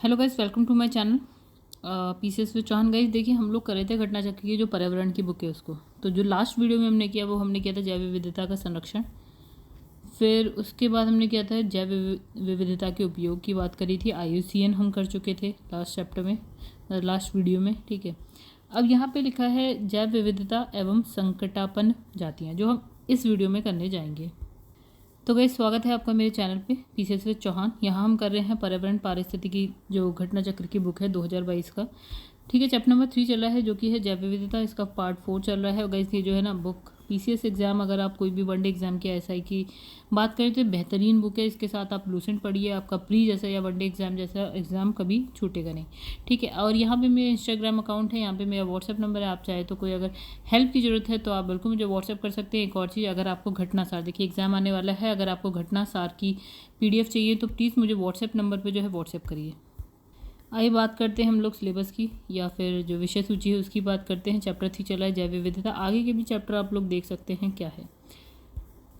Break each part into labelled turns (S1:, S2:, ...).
S1: Hello guys, welcome to my channel PCS with Chauhan. Guys देखिए, हम लोग कर रहे थे घटना चक्र की जो पर्यावरण की बुक है उसको। तो जो लास्ट वीडियो में हमने किया वो हमने किया था जैव विविधता का संरक्षण। फिर उसके बाद हमने किया था जैव विविधता के उपयोग की बात करी थी। IUCN हम कर चुके थे लास्ट चैप्टर में, लास्ट वीडियो में। ठीक है, अब यहाँ पे लिखा है जैव विविधता एवं संकटापन्न जातियाँ, जो हम इस वीडियो में करने जाएंगे। तो गाइस, स्वागत है आपका मेरे चैनल पे पीसीएस विद चौहान। यहाँ हम कर रहे हैं पर्यावरण पारिस्थितिकी जो घटना चक्र की बुक है 2022 का। ठीक है, चैप्टर नंबर 3 चल रहा है जो कि है जैव विविधता। इसका पार्ट 4 चल रहा है। और गाइस ये जो है ना बुक पीसीएस एग्जाम, अगर आप कोई भी वनडे एग्जाम की SI की बात करें तो बेहतरीन बुक है। इसके साथ आप लूसेंट पढ़िए, आपका प्री जैसा या वनडे एग्जाम जैसा एग्जाम कभी छूटेगा नहीं। ठीक है, और यहाँ पे मेरा इंस्टाग्राम अकाउंट है, यहाँ पे मेरा व्हाट्सएप नंबर है। आप चाहे तो कोई अगर हेल्प की ज़रूरत है तो आप बिल्कुल मुझे व्हाट्सएप कर सकते हैं। एक और चीज़, अगर आपको घटना सार, देखिए एग्जाम आने वाला है, अगर आपको घटना सार की PDF चाहिए तो प्लीज़ मुझे व्हाट्सएप नंबर पर जो है व्हाट्सएप करिए। आइए बात करते हैं हम लोग सिलेबस की, या फिर जो विषय सूची है उसकी बात करते हैं। चैप्टर 3 चला है जैव विविधता। आगे के भी चैप्टर आप लोग देख सकते हैं क्या है।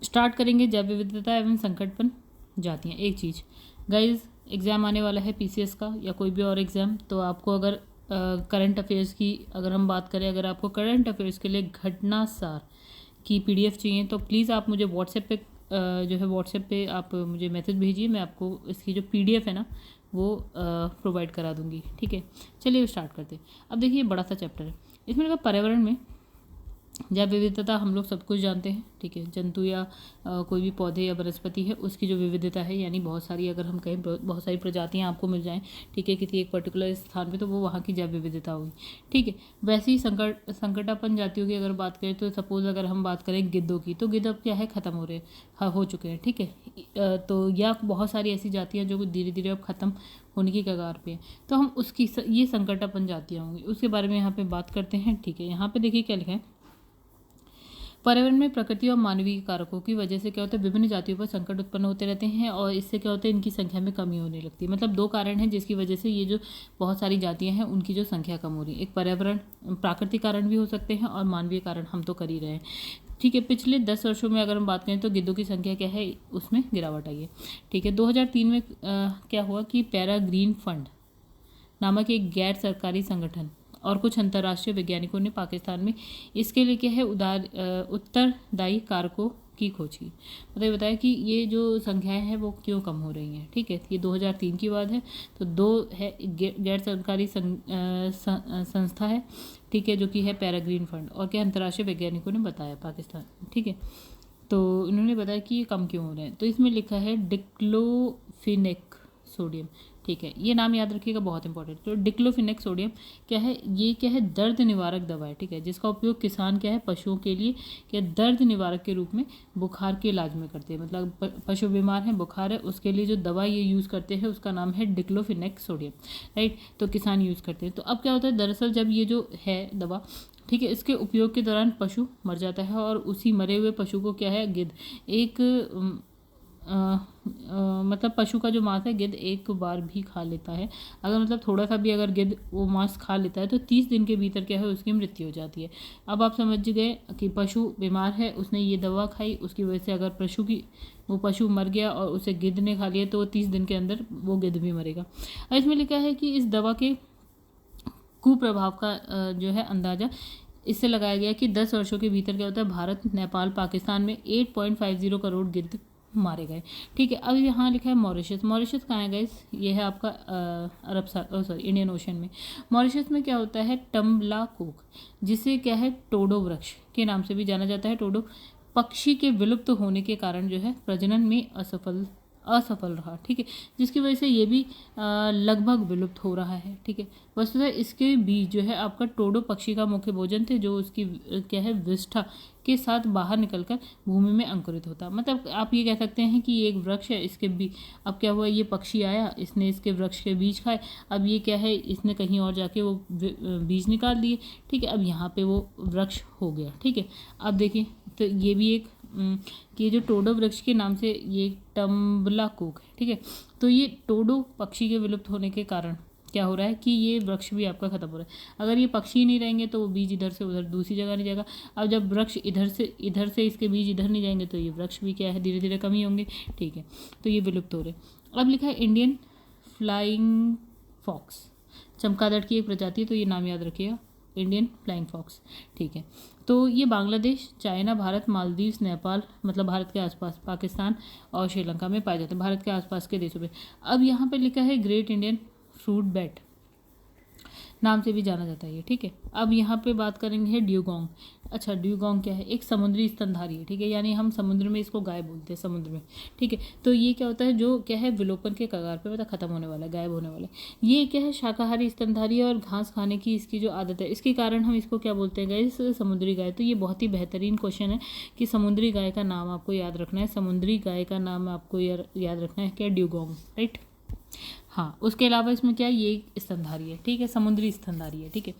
S1: स्टार्ट करेंगे जैव विविधता एवं संकटपन्न जातियाँ। एक चीज़ गाइज, एग्ज़ाम आने वाला है PCS का या कोई भी और एग्ज़ाम, तो आपको अगर करंट अफेयर्स की अगर हम बात करें, अगर आपको करंट अफेयर्स के लिए घटना सार की PDF चाहिए तो प्लीज़ आप मुझे व्हाट्सएप पे जो है व्हाट्सएप पे आप मुझे मैसेज भेजिए। मैं आपको इसकी जो PDF है ना वो प्रोवाइड करा दूंगी। ठीक है, चलिए स्टार्ट करते हैं। अब देखिए बड़ा सा चैप्टर है, इसमें लगा पर्यावरण में जैव विविधता हम लोग सब कुछ जानते हैं। ठीक है, जंतु या कोई भी पौधे या वनस्पति है उसकी जो विविधता है, यानी बहुत सारी, अगर हम कहें बहुत सारी प्रजातियां आपको मिल जाएं, ठीक है, किसी एक पर्टिकुलर स्थान पे, तो वो वहाँ की जैव विविधता होगी। ठीक है, वैसे ही संकटापन्न जातियों की अगर बात करें तो सपोज अगर हम बात करें गिद्धों की, तो गिद्ध अब क्या है, ख़त्म हो रहे हो चुके हैं। ठीक है, तो या बहुत सारी ऐसी जातियाँ जो धीरे धीरे अब ख़त्म होने की कगार पे है, तो हम उसकी ये संकटापन्न जातियाँ होंगी, उसके बारे में यहाँ पे बात करते हैं। ठीक है, यहाँ पे देखिए क्या लिखा है, पर्यावरण में प्रकृति और मानवीय कारकों की वजह से क्या होता है, विभिन्न जातियों पर संकट उत्पन्न होते रहते हैं और इससे क्या होता है, इनकी संख्या में कमी होने लगती है। मतलब दो कारण हैं जिसकी वजह से ये जो बहुत सारी जातियां हैं उनकी जो संख्या कम हो रही है। एक पर्यावरण, प्राकृतिक कारण भी हो सकते हैं और मानवीय कारण हम तो कर ही रहे हैं। ठीक है, पिछले 10 वर्षों में अगर हम बात करें तो गिद्धों की संख्या क्या है, उसमें गिरावट आई है। ठीक है, 2003 में क्या हुआ कि पैरा ग्रीन फंड नामक एक गैर सरकारी संगठन और कुछ अंतर्राष्ट्रीय वैज्ञानिकों ने पाकिस्तान में इसके लिए क्या है उत्तरदायी कारकों की खोज की। मतलब बताया कि ये जो संख्याएं हैं वो क्यों कम हो रही हैं। ठीक है, ये 2003 की बात है। तो दो है गैर सरकारी संस्था है, ठीक है, जो कि है पैरा ग्रीन फंड, और क्या अंतर्राष्ट्रीय वैज्ञानिकों ने बताया पाकिस्तान। ठीक है, तो उन्होंने बताया कि ये कम क्यों हो रहे हैं। तो इसमें लिखा है डिक्लोफिनेक सोडियम। ठीक है, ये नाम याद रखिएगा, बहुत इंपॉर्टेंट। तो डिक्लोफिनेक सोडियम क्या है, ये क्या है, दर्द निवारक दवा है। ठीक है, जिसका उपयोग किसान क्या है, पशुओं के लिए क्या दर्द निवारक के रूप में बुखार के इलाज में करते हैं। मतलब पशु बीमार है, बुखार है, उसके लिए जो दवा ये यूज़ करते हैं उसका नाम है डिक्लोफिनेक सोडियम। राइट, तो किसान यूज़ करते हैं। तो अब क्या होता है, दरअसल जब ये जो है दवा, ठीक है, इसके उपयोग के दौरान पशु मर जाता है और उसी मरे हुए पशु को क्या है, गिद्ध एक मतलब पशु का जो मांस है गिद्ध एक बार भी खा लेता है। अगर मतलब थोड़ा सा भी अगर गिद्ध वो मांस खा लेता है तो 30 दिन के भीतर क्या है, उसकी मृत्यु हो जाती है। अब आप समझ गए कि पशु बीमार है, उसने ये दवा खाई, उसकी वजह से अगर वो पशु मर गया और उसे गिद्ध ने खा लिया तो वो 30 दिन के अंदर वो गिद्ध भी मरेगा। और इसमें लिखा है कि इस दवा के कुप्रभाव का जो है अंदाज़ा इससे लगाया गया कि 10 वर्षों के भीतर क्या होता है, भारत, नेपाल, पाकिस्तान में 8.50 करोड़ गिद्ध मारे गए। ठीक है, अब यहाँ लिखा है मॉरिशस। मॉरिशस कहाँ है गाइस, ये है आपका इंडियन ओशन में। मॉरिशस में क्या होता है, टम्बलाकोक, जिसे क्या है टोडो वृक्ष के नाम से भी जाना जाता है। टोडो पक्षी के विलुप्त होने के कारण जो है प्रजनन में असफल रहा। ठीक है, जिसकी वजह से ये भी लगभग विलुप्त हो रहा है। ठीक है, वस्तुतः इसके बीज जो है आपका टोडो पक्षी का मुख्य भोजन थे, जो उसकी क्या है विष्ठा के साथ बाहर निकलकर भूमि में अंकुरित होता। मतलब आप ये कह सकते हैं कि ये एक वृक्ष है, इसके अब क्या हुआ, ये पक्षी आया, इसने इसके वृक्ष के बीज खाए, अब ये क्या है, इसने कहीं और जाके वो बीज निकाल दिए। ठीक है, अब यहाँ पे वो वृक्ष हो गया। ठीक है, अब देखिए तो ये भी एक कि जो टोडो वृक्ष के नाम से ये टम्बलाकोक है। ठीक है, तो ये टोडो पक्षी के विलुप्त होने के कारण क्या हो रहा है कि ये वृक्ष भी आपका खत्म हो रहा है। अगर ये पक्षी नहीं रहेंगे तो वो बीज इधर से उधर दूसरी जगह नहीं जाएगा। अब जब वृक्ष इधर से इसके बीज इधर नहीं जाएंगे तो ये वृक्ष भी क्या है, धीरे धीरे कम ही होंगे। ठीक है, तो ये विलुप्त हो रहे। अब लिखा है इंडियन फ्लाइंग फॉक्स, चमगादड़ की एक प्रजाति है, तो ये नाम याद रखिएगा, इंडियन फ्लाइंग फॉक्स। ठीक है, तो ये बांग्लादेश, चाइना, भारत, मालदीव, नेपाल, मतलब भारत के आसपास, पाकिस्तान और श्रीलंका में पाए जाते हैं, भारत के आसपास के देशों में। अब यहाँ पे लिखा है ग्रेट इंडियन फ्रूट बैट, नाम से भी जाना जाता है ये। ठीक है, अब यहाँ पे बात करेंगे ड्यूगोंग। अच्छा, ड्यूगोंग क्या है? एक समुद्री स्तनधारी है। ठीक है, यानी हम समुद्र में इसको गाय बोलते हैं, समुद्र में। ठीक है, तो ये क्या होता है, जो क्या है, विलोपन के कगार पे, मतलब खत्म होने वाला है, गायब होने वाला है। ये क्या है, शाकाहारी स्तनधारी है और घास खाने की इसकी जो आदत है, इसके कारण हम इसको क्या बोलते हैं गाइस, समुद्री गाय। तो ये बहुत ही बेहतरीन क्वेश्चन है कि समुद्री गाय का नाम आपको याद रखना है, समुद्री गाय का नाम आपको याद रखना है क्या, ड्यूगोंग। राइट, हाँ, उसके अलावा इसमें क्या है, ये स्तनधारी है। ठीक है, समुद्री स्तनधारी है। ठीक है,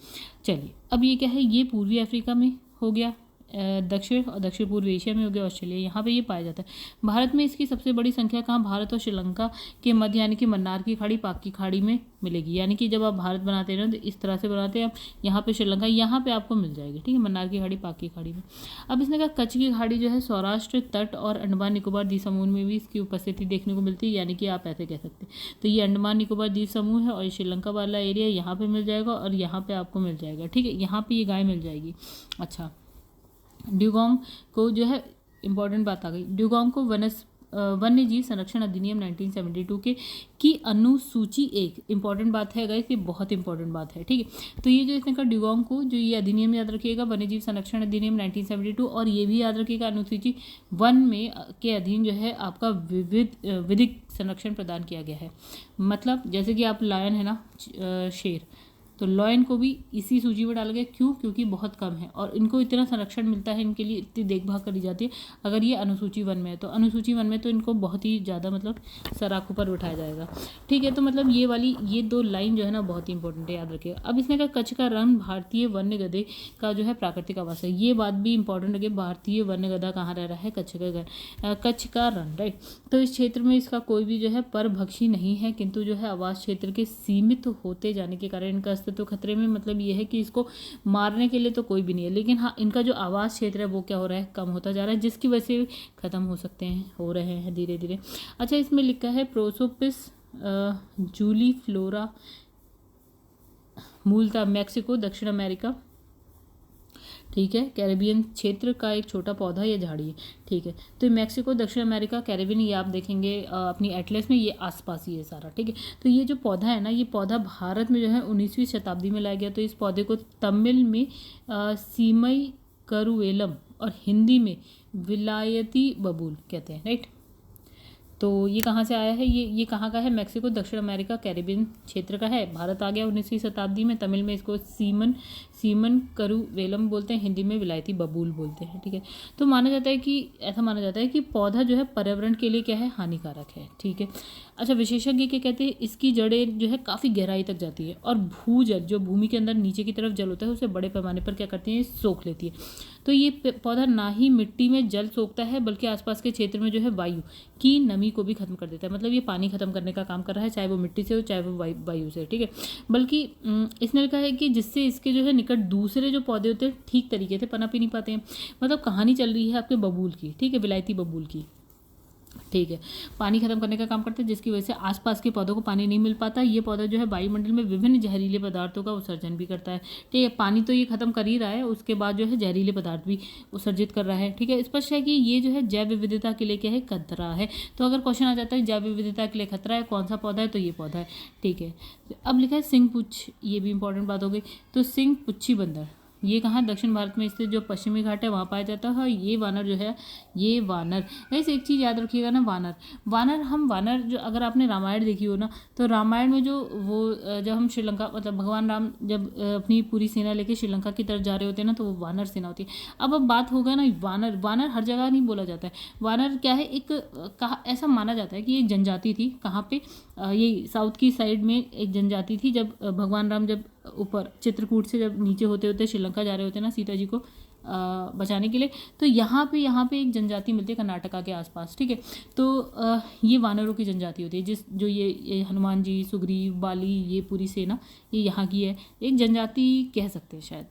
S1: चलिए, अब ये क्या है, ये पूर्वी अफ्रीका में हो गया, दक्षिण और दक्षिण पूर्व एशिया में हो गया, ऑस्ट्रेलिया, यहाँ पे ये पाया जाता है। भारत में इसकी सबसे बड़ी संख्या कहाँ, भारत और श्रीलंका के मध्य, यानी कि मन्नार की खाड़ी, पाक की खाड़ी में मिलेगी। यानी कि जब आप भारत बनाते हैं ना, तो इस तरह से बनाते हैं आप, यहाँ पे श्रीलंका, यहाँ पे आपको मिल जाएगी। ठीक है, मन्नार की खाड़ी, पाक की खाड़ी में। अब इसने कहा कच्छ की खाड़ी जो है सौराष्ट्र तट और अंडमान निकोबार द्वीप समूह में भी इसकी उपस्थिति देखने को मिलती है, यानी कि आप ऐसे कह सकते हैं। तो ये अंडमान निकोबार द्वीप समूह है और श्रीलंका वाला एरिया यहाँ पे मिल जाएगा और यहाँ पे आपको मिल जाएगा। ठीक है, यहाँ पे ये गाय मिल जाएगी। अच्छा, ड्यूगोंग को जो है, इंपॉर्टेंट बात आ गई, ड्यूगोंग को वन्य जीव संरक्षण अधिनियम 1972 के की अनुसूची 1, इंपॉर्टेंट बात है गाइस, ये बहुत इंपॉर्टेंट बात है। ठीक है, तो ये जो इसने कहा ड्यूगोंग को, जो ये अधिनियम याद रखिएगा, वन्य जीव संरक्षण अधिनियम 1972, और ये भी याद रखिएगा अनुसूची 1 में के अधीन जो है आपका विधिक संरक्षण प्रदान किया गया है। मतलब जैसे कि आप लायन है ना, शेर, तो लॉयन को भी इसी सूची में डाला गया। क्यों? क्योंकि बहुत कम है और इनको इतना संरक्षण मिलता है, इनके लिए इतनी देखभाल करी जाती है। अगर ये अनुसूची 1 में है, तो अनुसूची 1 में तो इनको बहुत ही ज़्यादा मतलब सराखों पर बिठाया जाएगा। ठीक है, तो मतलब ये 2 लाइन जो है ना, बहुत ही इंपॉर्टेंट है, याद रखिएगा। अब इसने कहा कच्छ का रण भारतीय वन्य गधे का जो है प्राकृतिक आवास है। ये बात भी इंपॉर्टेंट है कि भारतीय वन्य गधा कहाँ रह रहा है, कच्छ का घर, कच्छ का रण। राइट, तो इस क्षेत्र में इसका कोई भी जो है परभक्षी नहीं है, किंतु जो है आवास क्षेत्र के सीमित होते जाने के कारण इनका अस्तित्व खतरे में। मतलब ये है कि इसको मारने के लिए तो कोई भी नहीं है, लेकिन हाँ, इनका जो आवास क्षेत्र है वो क्या हो रहा है, कम होता जा रहा है, जिसकी वजह से खत्म हो रहे हैं धीरे धीरे। अच्छा, इसमें लिखा है प्रोसोपिस जूलीफ्लोरा, मूलतः मैक्सिको, दक्षिण अमेरिका, ठीक है, कैरेबियन क्षेत्र का एक छोटा पौधा या झाड़ी है। ठीक है, तो मैक्सिको, दक्षिण अमेरिका, कैरेबियन, ये आप देखेंगे अपनी एटलस में, ये आसपास ही है सारा। ठीक है, तो ये जो पौधा है ना, ये पौधा भारत में जो है 19वीं शताब्दी में लाया गया। तो इस पौधे को तमिल में सीमई करुवेलम और हिंदी में विलायती बबूल कहते हैं। राइट, तो ये कहाँ से आया है, ये कहाँ का है, मैक्सिको, दक्षिण अमेरिका, कैरेबियन क्षेत्र का है। भारत आ गया 19वीं शताब्दी में। तमिल में इसको सीमन करुवेलम बोलते हैं, हिंदी में विलायती बबूल बोलते हैं। ठीक है, तो ऐसा माना जाता है कि पौधा जो है पर्यावरण के लिए क्या है, हानिकारक है। ठीक है, अच्छा, विशेषज्ञ क्या कहते हैं, इसकी जड़ें जो है काफ़ी गहराई तक जाती है और भूजल, जो भूमि के अंदर नीचे की तरफ जल होता है, उसे बड़े पैमाने पर क्या करती है, सोख लेती है। तो ये पौधा ना ही मिट्टी में जल सोखता है, बल्कि आसपास के क्षेत्र में जो है वायु की नमी को भी खत्म कर देता है। मतलब ये पानी खत्म करने का काम कर रहा है, चाहे वो मिट्टी से हो, चाहे वो वायु से। ठीक है, बल्कि इसने लिखा है कि जिससे इसके जो है निकट दूसरे जो पौधे होते हैं ठीक तरीके से पनप ही नहीं पाते हैं। मतलब कहानी चल रही है आपके बबूल की, ठीक है, विलायती बबूल की। ठीक है, पानी खत्म करने का काम करते हैं, जिसकी वजह से आसपास के पौधों को पानी नहीं मिल पाता। ये पौधा जो है वायुमंडल में विभिन्न जहरीले पदार्थों का उत्सर्जन भी करता है। ठीक है, पानी तो ये खत्म कर ही रहा है, उसके बाद जो है जहरीले पदार्थ भी उत्सर्जित कर रहा है। ठीक है, स्पष्ट है कि ये जो है जैव विविधता के लिए क्या है, खतरा है। तो अगर क्वेश्चन आ जाता है जैव विविधता के लिए खतरा है, कौन सा पौधा है, तो ये पौधा है। ठीक है, अब लिखा है सिंह पुच्छ, ये भी इंपॉर्टेंट बात हो गई। तो सिंह पुच्छी बंदर, ये कहाँ, दक्षिण भारत में स्थित जो पश्चिमी घाट है वहाँ पाया जाता है। ये वानर जो है, ये वानर, वैसे एक चीज़ याद रखिएगा ना, वानर जो, अगर आपने रामायण देखी हो ना, तो रामायण में जो वो जब हम श्रीलंका, मतलब भगवान राम जब अपनी पूरी सेना लेके श्रीलंका की तरफ जा रहे होते हैं ना, तो वो वानर सेना होती है। अब बात होगा ना, वानर हर जगह नहीं बोला जाता है। वानर क्या है, ऐसा माना जाता है कि एक जनजाति थी, कहाँ पे, ये साउथ की साइड में एक जनजाति थी। जब भगवान राम जब ऊपर चित्रकूट से जब नीचे होते होते श्रीलंका जा रहे होते ना, सीता जी को बचाने के लिए। तो यहाँ पे एक जनजाति मिलती है कर्नाटका के आसपास, ठीक है। तो ये वानरों की जनजाति होती है, जो ये हनुमान जी, सुग्रीव, बाली, ये पूरी सेना ये यहाँ की है, एक जनजाति कह सकते हैं शायद,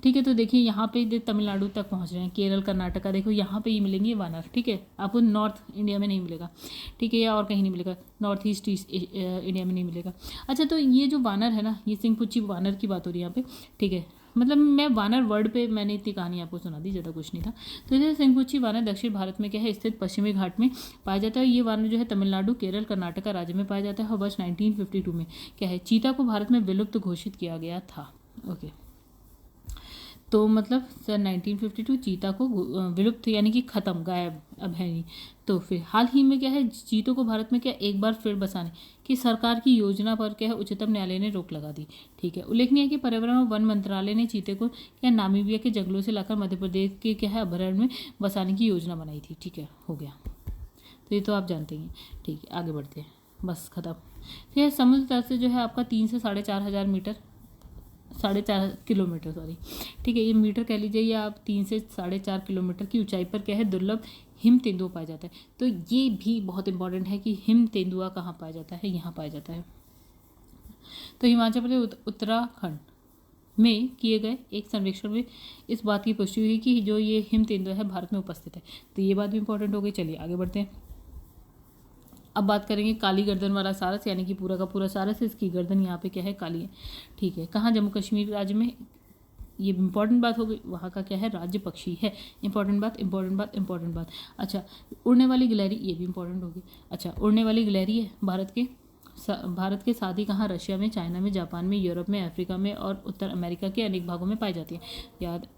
S1: ठीक है। तो देखिए यहाँ पे तमिलनाडु तक पहुँच रहे हैं, केरल, कर्नाटका, देखो यहाँ पे ही मिलेंगे वानर, ठीक है। आपको नॉर्थ इंडिया में नहीं मिलेगा, ठीक है, या और कहीं नहीं मिलेगा, नॉर्थ ईस्ट इंडिया में नहीं मिलेगा। अच्छा, तो ये जो वानर है ना, ये सिंगपुच्ची वानर की बात हो रही है यहाँ पे, ठीक है। मतलब मैं वानर वर्ड पे मैंने इतनी कहानी आपको सुना दी, ज़्यादा कुछ नहीं था। तो ये सिंगपुच्ची वानर दक्षिण भारत में क्या है स्थित पश्चिमी घाट में पाया जाता है। ये वानर जो है तमिलनाडु, केरल, कर्नाटका राज्य में पाया जाता है और वर्ष 1952 में क्या है चीता को भारत में विलुप्त घोषित किया गया था। ओके, तो मतलब सर 1952 चीता को विलुप्त यानी कि ख़त्म, गायब, अब है नहीं। तो फिर हाल ही में क्या है चीतों को भारत में क्या एक बार फिर बसाने की सरकार की योजना पर क्या है उच्चतम न्यायालय ने रोक लगा दी, ठीक है। उल्लेखनीय है कि पर्यावरण और वन मंत्रालय ने चीते को क्या नामीबिया के जंगलों से लाकर मध्य प्रदेश के क्या है अभयारण्य में बसाने की योजना बनाई थी, ठीक है, हो गया। तो ये तो आप जानते हैं, ठीक है, आगे बढ़ते हैं, बस ख़त्म। फिर समुद्र तल से जो है आपका 3 से 4.5 मीटर, 4.5 किलोमीटर, सॉरी, ठीक है, ये मीटर कह लीजिए, या आप 3 से 4.5 किलोमीटर की ऊंचाई पर क्या है दुर्लभ हिम तेंदुआ पाया जाता है। तो ये भी बहुत इंपॉर्टेंट है कि हिम तेंदुआ कहाँ पाया जाता है, यहाँ पाया जाता है। तो हिमाचल प्रदेश, उत्तराखंड में किए गए एक सर्वेक्षण में इस बात की पुष्टि हुई कि जो ये हिम तेंदुआ है भारत में उपस्थित है। तो ये बात भी इंपॉर्टेंट हो गई। चलिए आगे बढ़ते हैं। अब बात करेंगे काली गर्दन वाला सारस, यानी कि पूरा का पूरा सारस, इसकी गर्दन यहाँ पे क्या है काली है, ठीक है। कहाँ, जम्मू कश्मीर राज्य में, ये इंपॉर्टेंट बात हो गई। वहाँ का क्या है राज्य पक्षी है, इंपॉर्टेंट बात, इंपॉर्टेंट बात, इंपॉर्टेंट बात। अच्छा, उड़ने वाली गिलहरी, ये भी इंपॉर्टेंट होगी। अच्छा, उड़ने वाली गिलहरी है भारत के साथ ही कहाँ रशिया में, चाइना में, जापान में, यूरोप में, अफ्रीका में और उत्तर अमेरिका के अनेक भागों में पाई जाती है।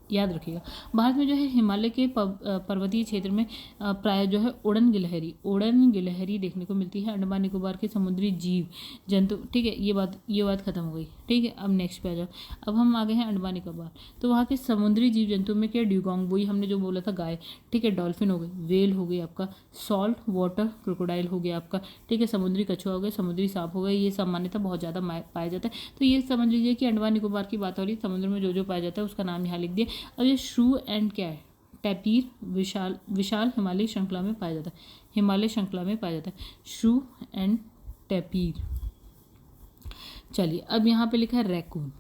S1: याद रखिएगा। भारत में जो है हिमालय के पर्वतीय क्षेत्र में प्राय जो है उड़न गिलहरी देखने को मिलती है। अंडमान निकोबार के समुद्री जीव जंतु, ठीक है, ये बात खत्म हो गई, ठीक है। अब नेक्स्ट पे आ जाओ। अब हम आ गए हैं अंडमान निकोबार। तो वहाँ के समुद्री जीव जंतु में क्या ड्यूगोंग, वही हमने जो बोला था गाय, ठीक है, डॉल्फिन हो गई, वेल हो गई आपका, सॉल्ट वाटर क्रोकोडाइल हो गया आपका, ठीक है, समुद्री कछुआ हो गया, समुद्री सांप हो गए, ये सामान्यतः बहुत ज़्यादा पाया जाता है। तो ये समझ लीजिए कि अंडमान निकोबार की बात हो रही है, समुद्र में जो पाया जाता है उसका नाम यहाँ लिख दिया। अब ये श्रू एंड क्या है टैपीर विशाल हिमालय श्रृंखला में पाया जाता है, हिमालय श्रृंखला में पाया जाता है श्रू एंड टैपीर। चलिए अब यहाँ पे लिखा है रैकून।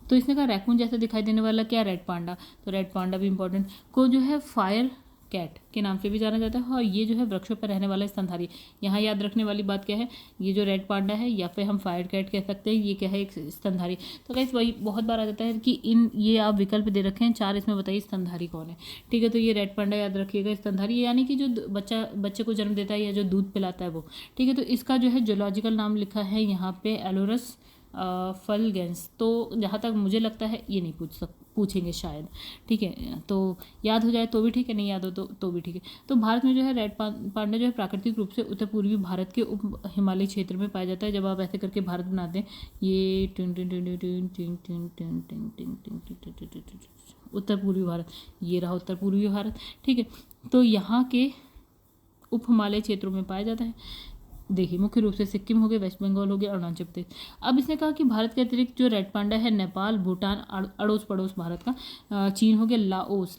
S1: तो इसने कहा रैकून जैसा दिखाई देने वाला क्या, रेड पांडा। तो रेड पांडा भी इंपॉर्टेंट को जो है फायर कैट के नाम से भी जाना जाता है। और ये जो है वृक्षों पर रहने वाला स्तनधारी। यहाँ याद रखने वाली बात क्या है, ये जो रेड पांडा है या फिर हम फायर कैट कह सकते हैं, ये क्या है एक स्तनधारी। तो गाइस वही बहुत बार आ जाता है कि ये आप विकल्प दे रखे हैं 4, इसमें बताइए स्तनधारी कौन है, ठीक है। तो ये रेड पांडा याद रखिएगा, स्तनधारी यानी कि जो बच्चे को जन्म देता है या जो दूध पिलाता है वो, ठीक है। तो इसका जो है जूलॉजिकल नाम लिखा है यहाँ पे एलोरस फलगेंस। तो जहाँ तक मुझे लगता है ये नहीं पूछेंगे शायद, ठीक है। तो याद हो जाए तो भी ठीक है, नहीं याद हो तो भी ठीक है। तो भारत में जो है रेड पांडा जो है प्राकृतिक रूप से उत्तर पूर्वी भारत के उप हिमालय क्षेत्र में पाया जाता है। जब आप ऐसे करके भारत बनाते हैं, ये उत्तर पूर्वी भारत, ये रहा उत्तर पूर्वी भारत, ठीक है। तो यहाँ के उप हिमालय क्षेत्रों में पाया जाता है। देखिए मुख्य रूप से सिक्किम हो गया, वेस्ट बंगाल हो गया, अरुणाचल प्रदेश। अब इसने कहा कि भारत के अतिरिक्त जो रेड पांडा है नेपाल, भूटान, अड़ोस पड़ोस भारत का, चीन हो गया,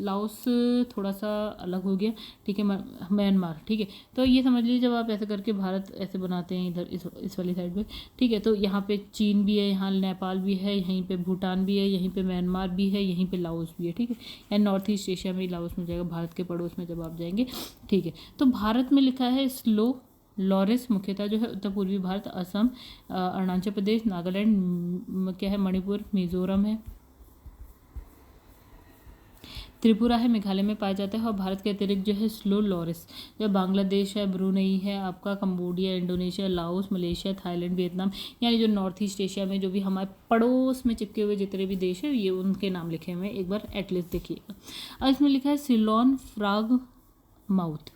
S1: लाओस थोड़ा सा अलग हो गया, ठीक है, म्यांमार, ठीक है। तो ये समझ लीजिए जब आप ऐसे करके भारत ऐसे बनाते हैं इधर इस वाली साइड पे, ठीक है। तो यहाँ पे चीन भी है, यहाँ नेपाल भी है, यहीं पे भूटान भी है, यहीं पे म्यांमार भी है, यहीं पे लाओस भी है, ठीक है। एंड नॉर्थ ईस्ट एशिया में लाओस मिल जाएगा, भारत के पड़ोस में जब आप जाएंगे, ठीक है। तो भारत में लिखा है स्लो लॉरेस, मुख्यतः जो है उत्तर पूर्वी भारत, असम, अरुणाचल प्रदेश, नागालैंड, क्या है, मणिपुर, मिजोरम है, त्रिपुरा है, मेघालय में पाया जाता है। और भारत के अतिरिक्त जो है स्लो लॉरेस जो बांग्लादेश है, ब्रुनेई है आपका, Cambodia, Indonesia, Laos, Malaysia, Thailand, Vietnam, यानी जो नॉर्थ ईस्ट एशिया में जो भी हमारे पड़ोस में चिपके हुए जितने भी देश हैं ये उनके नाम लिखे हुए हैं, एक बार एटलीस्ट देखिएगा। और इसमें लिखा है सिलोन फ्रॉग माउथ।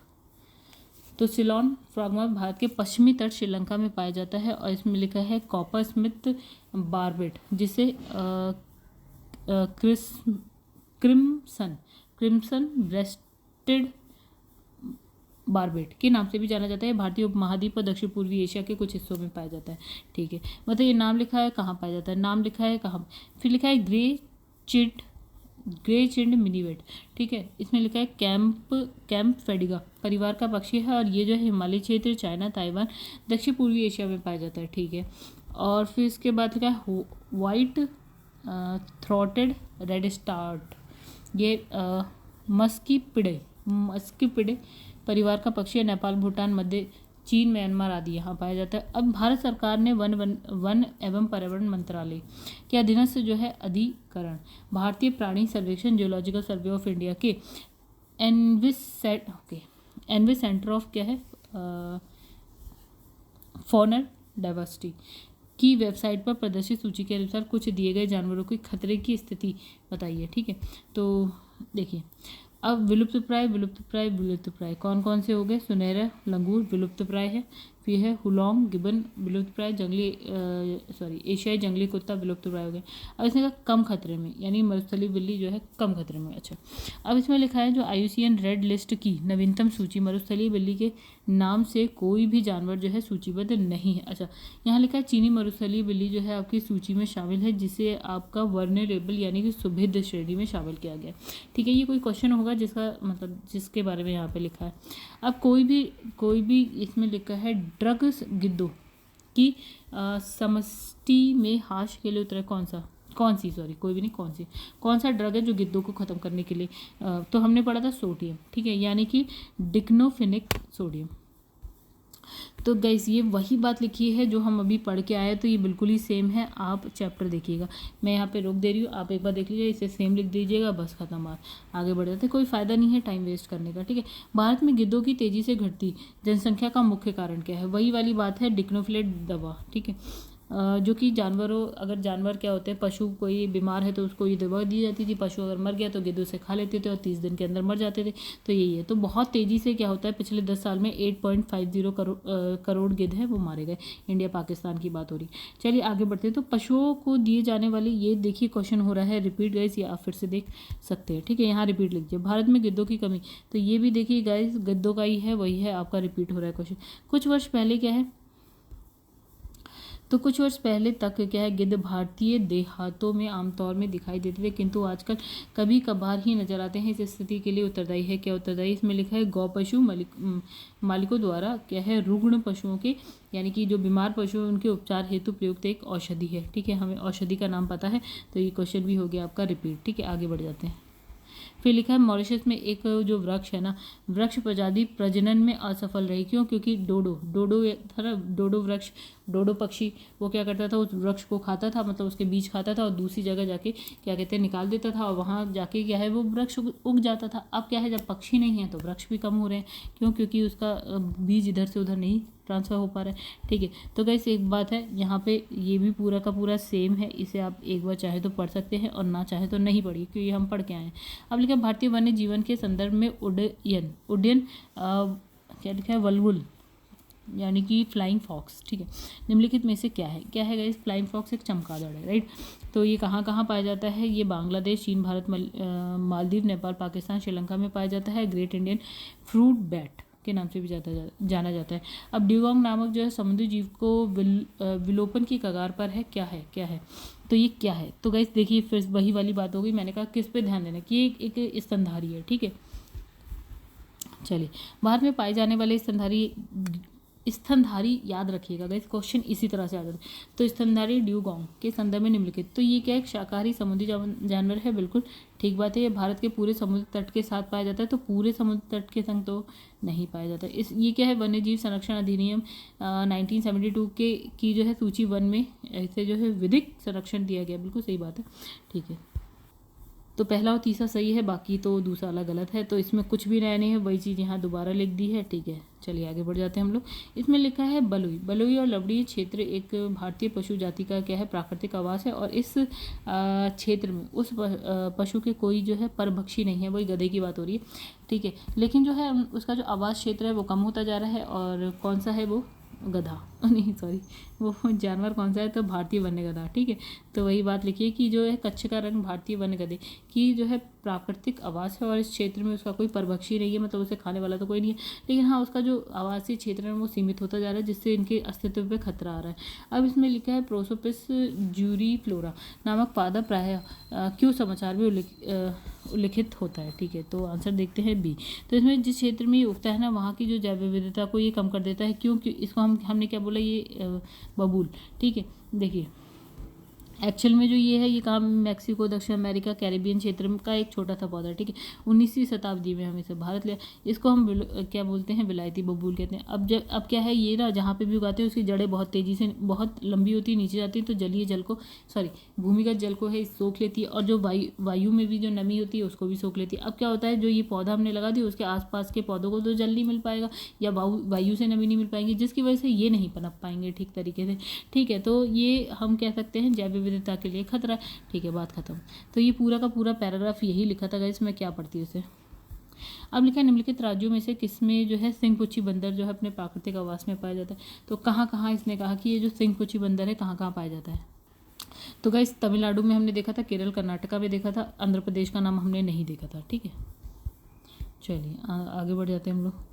S1: तो सिलोन फ्रॉगमाउथ भारत के पश्चिमी तट श्रीलंका में पाया जाता है। और इसमें लिखा है कॉपर स्मिथ बार्बेट, जिसे क्रिम्सन ब्रेस्टेड बार्बेट के नाम से भी जाना जाता है। भारतीय उपमहाद्वीप और दक्षिण पूर्वी एशिया के कुछ हिस्सों में पाया जाता है, ठीक है। मतलब ये नाम लिखा है कहाँ पाया जाता है, नाम लिखा है कहाँ, फिर लिखा है ग्रे चिड ग्रे चिंड मिनीवेट, ठीक है। इसमें लिखा है कैंप फेडिगा परिवार का पक्षी है और ये जो है हिमालय क्षेत्र, चाइना, ताइवान, दक्षिण पूर्वी एशिया में पाया जाता है, ठीक है। और फिर इसके बाद लिखा है वाइट थ्रॉटेड रेडस्टार्ट, ये मस्कीपिडे परिवार का पक्षी है, नेपाल, भूटान, मध्य चीन, म्यांमार आदि यहाँ पाया जाता है। अब भारत सरकार ने वन एवं पर्यावरण मंत्रालय के अधीनस्थ जो है अधिकरण भारतीय प्राणी सर्वेक्षण जियोलॉजिकल सर्वे ऑफ इंडिया के एनविस सेंटर ऑफ क्या है फॉनर डाइवर्सिटी की वेबसाइट पर प्रदर्शित सूची के अनुसार कुछ दिए गए जानवरों की खतरे की स्थिति बताइए, ठीक है। तो देखिए, अब विलुप्तप्राय कौन कौन से हो गए? सुनहरा लंगूर विलुप्तप्राय है, फिर है हुलॉन्ग गिबन विलुप्तप्राय, एशियाई जंगली कुत्ता विलुप्तप्राय हो गए। अब इसमें कहा कम खतरे में, यानी मरुस्थलीय बिल्ली जो है कम खतरे में। अच्छा, अब इसमें लिखा है जो IUCN रेड लिस्ट की नवीनतम सूची मरुस्थलीय बिल्ली के नाम से कोई भी जानवर जो है सूचीबद्ध नहीं है। अच्छा, यहाँ लिखा है चीनी मरुस्थलीय बिल्ली जो है आपकी सूची में शामिल है, जिसे आपका वर्नरेबल यानी कि सुभिद्ध श्रेणी में शामिल किया गया, ठीक है। ये कोई क्वेश्चन होगा जिसका मतलब जिसके बारे में यहाँ पे लिखा है। अब कोई भी इसमें लिखा है ड्रग्स गिद्धों की समष्टि में हाश के लिए उतरा कौन सा ड्रग है जो गिद्धों को ख़त्म करने के लिए तो हमने पढ़ा था सोडियम, ठीक है, यानी कि डिक्नोफिनिक सोडियम। तो गाइस ये वही बात लिखी है जो हम अभी पढ़ के आए, तो ये बिल्कुल ही सेम है। आप चैप्टर देखिएगा, मैं यहाँ पे रोक दे रही हूँ, आप एक बार देख लीजिए, इसे सेम लिख दीजिएगा, बस खत्म, बात आगे बढ़ जाते। कोई फ़ायदा नहीं है टाइम वेस्ट करने का, ठीक है। भारत में गिद्धों की तेज़ी से घटती जनसंख्या का मुख्य कारण क्या है? वही वाली बात है, डिक्नोफिलेट दवा, ठीक है, जो कि अगर जानवर क्या होते हैं, पशु कोई बीमार है तो उसको ये दवा दी जाती थी, पशु अगर मर गया तो गिद्ध उसे खा लेते थे और 30 दिन के अंदर मर जाते थे। तो यही है, तो बहुत तेज़ी से क्या होता है, पिछले 10 साल में 8.50 करोड़ गिद्ध है वो मारे गए। इंडिया पाकिस्तान की बात हो रही। चलिए आगे बढ़ते हैं। तो पशुओं को दिए जाने वाली, ये देखिए क्वेश्चन हो रहा है रिपीट गाइस, ये आप फिर से देख सकते हैं, ठीक है। यहाँ रिपीट लिखिए, भारत में गिद्धों की कमी, तो ये भी देखिए गाइस गिद्धों का ही है, वही है आपका, रिपीट हो रहा है क्वेश्चन। कुछ वर्ष पहले क्या है, तो कुछ वर्ष पहले तक क्या है, गिद्ध भारतीय देहातों में आमतौर में दिखाई देते थे, किंतु आजकल कभी कभार ही नजर आते हैं। इस स्थिति के लिए उत्तरदायी है क्या? उत्तरदायी इसमें लिखा है गौ पशु मालिकों द्वारा क्या है, रुग्ण पशुओं के यानी कि जो बीमार पशु हैं उनके उपचार हेतु प्रयुक्त एक औषधि है, ठीक है। हमें औषधि का नाम पता है, तो ये क्वेश्चन भी हो गया आपका रिपीट, ठीक है। आगे बढ़ जाते हैं। फिर लिखा है मॉरिशस में एक जो वृक्ष है ना, वृक्ष प्रजाति प्रजनन में असफल रही, क्यों? क्योंकि डोडो वृक्ष, डोडो पक्षी वो क्या करता था, उस वृक्ष को खाता था, मतलब उसके बीज खाता था और दूसरी जगह जाके क्या कहते हैं निकाल देता था और वहाँ जाके क्या है वो वृक्ष उग जाता था। अब क्या है, जब पक्षी नहीं है तो वृक्ष भी कम हो रहे हैं, क्यों? क्योंकि उसका बीज इधर से उधर नहीं ट्रांसफ़र हो पा रहा है, ठीक है। तो गाइस एक बात है, यहाँ पे ये भी पूरा का पूरा सेम है, इसे आप एक बार चाहे तो पढ़ सकते हैं और ना चाहे तो नहीं पढ़िए, क्योंकि हम पढ़ के आए हैं। अब लिखा भारतीय वन्य जीवन के संदर्भ में उड्डयन क्या लिखा है, वल्वुल यानी कि फ्लाइंग फॉक्स, ठीक है। निम्नलिखित में से क्या है गाइस? फ्लाइंग फॉक्स एक चमगादड़ है, राइट। तो ये कहाँ कहाँ पाया जाता है? ये बांग्लादेश, चीन, भारत, मालदीव, नेपाल, पाकिस्तान, श्रीलंका में पाया जाता है। ग्रेट इंडियन फ्रूट बैट के नाम से भी जाना जाता है। अब ड्यूगोंग नामक जो है समुद्री जीव को विलोपन की कगार पर है, क्या है? तो ये क्या है? तो गाइस देखिए फिर वही वाली बात होगी, मैंने कहा किस पे ध्यान देना कि एक स्तनधारी है, ठीक है। चलिए, भारत में पाए जाने वाले स्तनधारी याद रखिएगा गाइस, क्वेश्चन इसी तरह से आ जाता है। तो स्तनधारी ड्यूगोंग के संदर्भ में निम्नलिखित, तो ये क्या एक शाकाहारी समुद्री जानवर है, बिल्कुल ठीक बात है। ये भारत के पूरे समुद्र तट के साथ पाया जाता है, तो पूरे समुद्र तट के संग तो नहीं पाया जाता। ये क्या है, वन्य जीव संरक्षण अधिनियम 1972 की जो है सूची 1 में ऐसे जो है विधिक संरक्षण दिया गया, बिल्कुल सही बात है, ठीक है। तो पहला और तीसरा सही है, बाकी तो दूसरा वाला गलत है, तो इसमें कुछ भी नया नहीं है, वही चीज़ यहाँ दोबारा लिख दी है, ठीक है। चलिए आगे बढ़ जाते हैं हम लोग। इसमें लिखा है बलुई और लवड़ी क्षेत्र एक भारतीय पशु जाति का क्या है, प्राकृतिक आवास है, और इस क्षेत्र में उस पशु के कोई जो है परभक्षी नहीं है, वही गधे की बात हो रही है, ठीक है। लेकिन जो है उसका जो आवास क्षेत्र है वो कम होता जा रहा है, और कौन सा है वो गधा, नहीं सॉरी, वो जानवर कौन सा है, तो भारतीय वन्य गधा, ठीक है। तो वही बात लिखिए कि जो है कच्छ का रंग भारतीय वन्य गधे की जो है प्राकृतिक आवास है, और इस क्षेत्र में उसका कोई परभक्षी नहीं है, मतलब उसे खाने वाला तो कोई नहीं है, लेकिन हाँ उसका जो आवासीय क्षेत्र है वो सीमित होता जा रहा है, जिससे इनके अस्तित्व पे खतरा आ रहा है। अब इसमें लिखा है प्रोसोपिस ज्यूरीफ्लोरा नामक पादप प्रायः क्यों समाचार में उल्लिखित होता है, ठीक है। तो आंसर देखते हैं बी। तो इसमें जिस क्षेत्र में ये उगता है ना, वहाँ की जो जैव विविधता को ये कम कर देता है, क्योंकि इसको हमने क्या बोला, ये बबूल, ठीक है। देखिए एक्चुअल में जो ये है, ये कहाँ, मैक्सिको, दक्षिण अमेरिका, कैरिबियन क्षेत्र का एक छोटा सा पौधा, ठीक है। 19वीं शताब्दी में हम इसे भारत ले, इसको हम क्या बोलते हैं, विलायती बबूल कहते हैं। अब क्या है, ये ना जहाँ पे भी उगाते हैं उसकी जड़ें बहुत तेज़ी से बहुत लंबी होती है, नीचे जाती है, तो जलीय जल को भूमिगत जल को है सोख लेती है, और जो वायु में भी जो नमी होती है उसको भी सोख लेती है। अब क्या होता है, जो ये पौधा हमने लगा दिया उसके आसपास के पौधों को तो जल नहीं मिल पाएगा, या वायु से नमी नहीं मिल पाएगी, जिसकी वजह से ये नहीं पनप पाएंगे ठीक तरीके से, ठीक है। तो ये हम कह सकते हैं जैव विविधता के लिए खतरा है, ठीक है, बात खत्म। तो ये पूरा का पूरा पैराग्राफ यही लिखा था गाइस, मैं क्या पढ़ती उसे। अब लिखा है निम्नलिखित राज्यों में से किसमें जो है सिंहपुच्छी बंदर जो है अपने प्राकृतिक आवास में पाया जाता है। तो कहाँ कहाँ इसने कहा कि ये जो सिंहपुच्छी बंदर है कहाँ कहाँ पाया जाता है। तो गाइस तमिलनाडु में हमने देखा था, केरल कर्नाटका में देखा था, आंध्र प्रदेश का नाम हमने नहीं देखा था, ठीक है। चलिए आगे बढ़ जाते हैं हम लोग।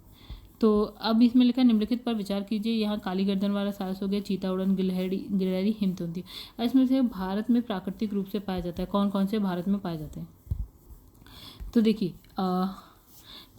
S1: तो अब इसमें लिखा निम्नलिखित पर विचार कीजिए। यहाँ काली गर्दन वाला सारस हो गया, चीता उड़न, गिलहरी हिमतुंदी। इसमें से भारत में प्राकृतिक रूप से पाया जाता है, कौन कौन से भारत में पाए जाते हैं। तो देखिए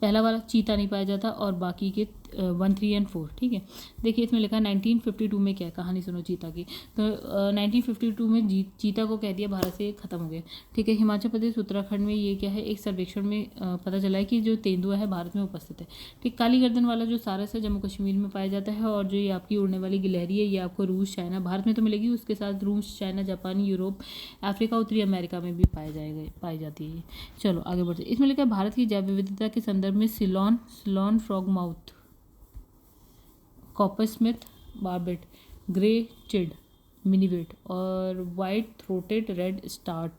S1: पहला वाला चीता नहीं पाया जाता, और बाकी के 1, 3 और 4, ठीक है। देखिए इसमें लिखा है 1952 में क्या कहानी सुनो चीता की। तो 1952 में चीता को कह दिया भारत से ख़त्म हो गया, ठीक है। हिमाचल प्रदेश उत्तराखंड में ये क्या है, एक सर्वेक्षण में पता चला है कि जो तेंदुआ है भारत में उपस्थित है, ठीक। काली गर्दन वाला जो सारस है जम्मू कश्मीर में पाया जाता है, और जो ये आपकी उड़ने वाली गिलहरी है ये आपको रूस, चाइना, भारत में तो मिलेगी, उसके साथ रूस, चाइना, जापान, यूरोप, अफ्रीका, उत्तरी अमेरिका में भी पाई जाती है। चलो आगे बढ़ते। इसमें लिखा है भारत की जैव विविधता के संदर्भ में Ceylon frogmouth, coppersmith barbet, grey chinned, minivet और वाइट थ्रोटेड रेड स्टार्ट,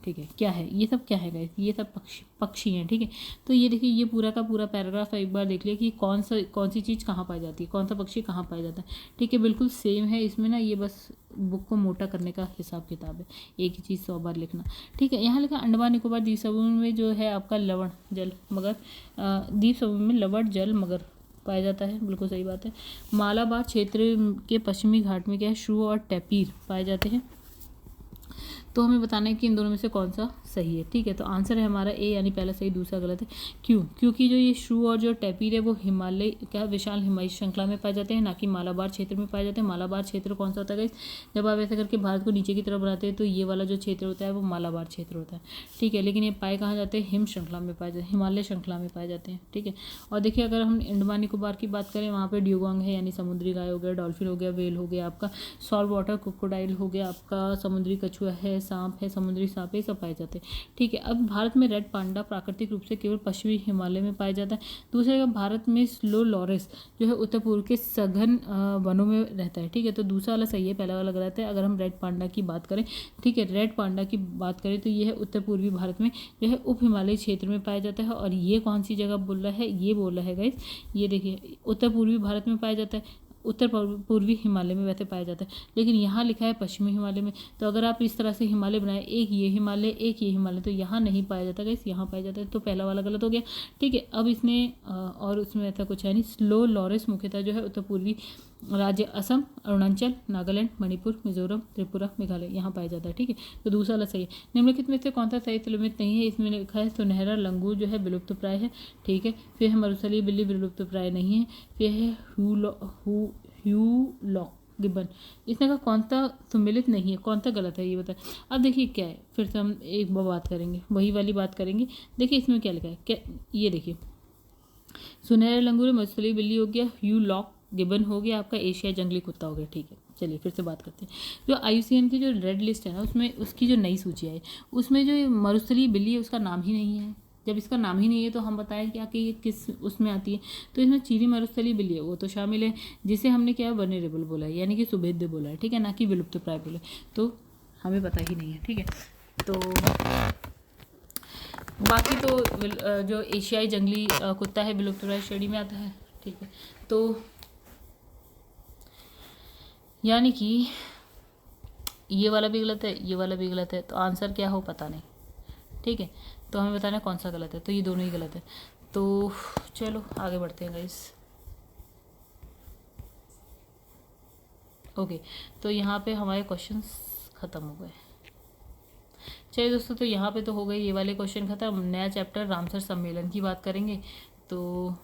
S1: ठीक है। क्या है ये सब, क्या है गाइस, ये सब पक्षी हैं, ठीक है। तो ये देखिए ये पूरा का पूरा पैराग्राफ एक बार देख लिया कि कौन सी चीज़ कहाँ पाई जाती है, कौन सा पक्षी कहाँ पाया जाता है, ठीक है। बिल्कुल सेम है इसमें ना, ये बस बुक को मोटा करने का हिसाब किताब है, एक ही चीज़ 100 बार लिखना, ठीक है। यहाँ लिखा अंडमान निकोबार द्वीप समूह में जो है आपका लवण जल मगर, द्वीप समूह में लवण जल मगर पाया जाता है, बिल्कुल सही बात है। मालाबार क्षेत्र के पश्चिमी घाट में क्या है, श्रू और टैपीर पाए जाते हैं। तो हमें बताना है कि इन दोनों में से कौन सा सही है, ठीक है। तो आंसर है हमारा ए, यानी पहला सही दूसरा गलत है। क्यों? क्योंकि जो ये श्रू और जो टैपीर है वो हिमालय क्या विशाल हिमालय श्रृंखला में पाए जाते हैं, ना कि मालाबार क्षेत्र में पाए जाते हैं। मालाबार क्षेत्र कौन सा होता है, जब आप ऐसे करके भारत को नीचे की तरफ बनाते हैं तो ये वाला जो क्षेत्र होता है वो मालाबार क्षेत्र होता है, ठीक है। लेकिन ये पाए कहाँ जाते हैं, हिम श्रृंखला में पाए जाते हैं, हिमालय श्रृंखला में पाए जाते हैं, ठीक है। और देखिए अगर हम अंडमान निकोबार की बात करें, वहाँ पर ड्यूगोंग है यानी समुद्री गाय हो गया, डॉल्फिन हो गया, वेल हो गया, आपका सॉल्ट वाटर क्रोकोडाइल हो गया, आपका समुद्री कछुआ है, सांप है, समुद्री सांप है, सब पाए जाते हैं, ठीक है। अब भारत में रेड पांडा प्राकृतिक रूप से केवल पश्चिमी हिमालय में पाया जाता है। दूसरे का भारत में स्लो लॉरेस जो है उत्तर पूर्व के सघन वनों में रहता है, ठीक है। तो दूसरा वाला सही है, पहला वाला गलत है। अगर हम रेड पांडा की बात करें, ठीक है, रेड पांडा की बात करें तो ये है उत्तर पूर्वी भारत में जो है उप हिमालयी क्षेत्र में पाया जाता है। और ये कौन सी जगह बोल रहा है, ये बोल रहा है गाइस, ये देखिए उत्तर पूर्वी भारत में पाया जाता है, उत्तर पूर्वी हिमालय में वैसे पाया जाता है, लेकिन यहाँ लिखा है पश्चिमी हिमालय में। तो अगर आप इस तरह से हिमालय बनाए, एक ये हिमालय एक ये हिमालय, तो यहाँ नहीं पाया जाता गाइस, यहाँ पाया जाता है। तो पहला वाला गलत हो गया, ठीक है। अब इसने और उसमें ऐसा कुछ है नहीं। स्लो लॉरेस मुख्यतः जो है उत्तर पूर्वी राज्य असम, अरुणाचल, नागालैंड, मणिपुर, मिजोरम, त्रिपुरा, मेघालय यहाँ पाया जाता है, ठीक है। तो दूसरा वाला सही है। निम्नलिखित में से कौन सा सही तिलमित नहीं है, इसमें लिखा है सुनहरा लंगूर जो है विलुप्त प्राय है, ठीक है। फिर है मरुस्थलीय बिल्ली विलुप्त प्राय नहीं है। फिर है ह्यूलॉक गिब्बन, इसमें का कौन सा सम्मिलित नहीं है, कौन सा गलत है ये बताएं। अब देखिए क्या है, फिर से हम एक बात करेंगे, वही वाली बात करेंगे। देखिए इसमें क्या लिखा है, क्या ये देखिए सुनहरा लंगूर मरुस्थलीय बिल्ली हो गया, ह्यूलॉक गिब्बन हो गया, आपका एशियाई जंगली कुत्ता हो गया, ठीक है। चलिए फिर से बात करते हैं। जो IUCN की जो रेड लिस्ट है ना, उसमें उसकी जो नई सूची है उसमें जो मरुस्थलीय बिल्ली है उसका नाम ही नहीं है। जब इसका नाम ही नहीं है तो हम बताएं क्या कि ये किस उसमें आती है। तो इसमें चीनी मरुस्थलीय बिल्ली है वो तो शामिल है, जिसे हमने क्या वनरेबल बोला है, यानी कि सुभेद्य बोला है, ठीक है, ना कि विलुप्त प्राय बोला, तो हमें पता ही नहीं है, ठीक है। तो बाकी तो जो एशियाई जंगली कुत्ता है विलुप्त प्राय श्रेणी में आता है, ठीक है, तो यानी कि ये वाला भी गलत है, ये वाला भी गलत है, तो आंसर क्या हो पता नहीं। ठीक है, तो हमें बताना कौन सा गलत है, तो ये दोनों ही गलत है। तो चलो आगे बढ़ते हैं गाइस। ओके, तो यहाँ पे हमारे क्वेश्चंस ख़त्म हो गए। चलिए दोस्तों, तो यहाँ पे तो हो गए ये वाले क्वेश्चन ख़त्म। नया चैप्टर रामसर सम्मेलन की बात करेंगे। तो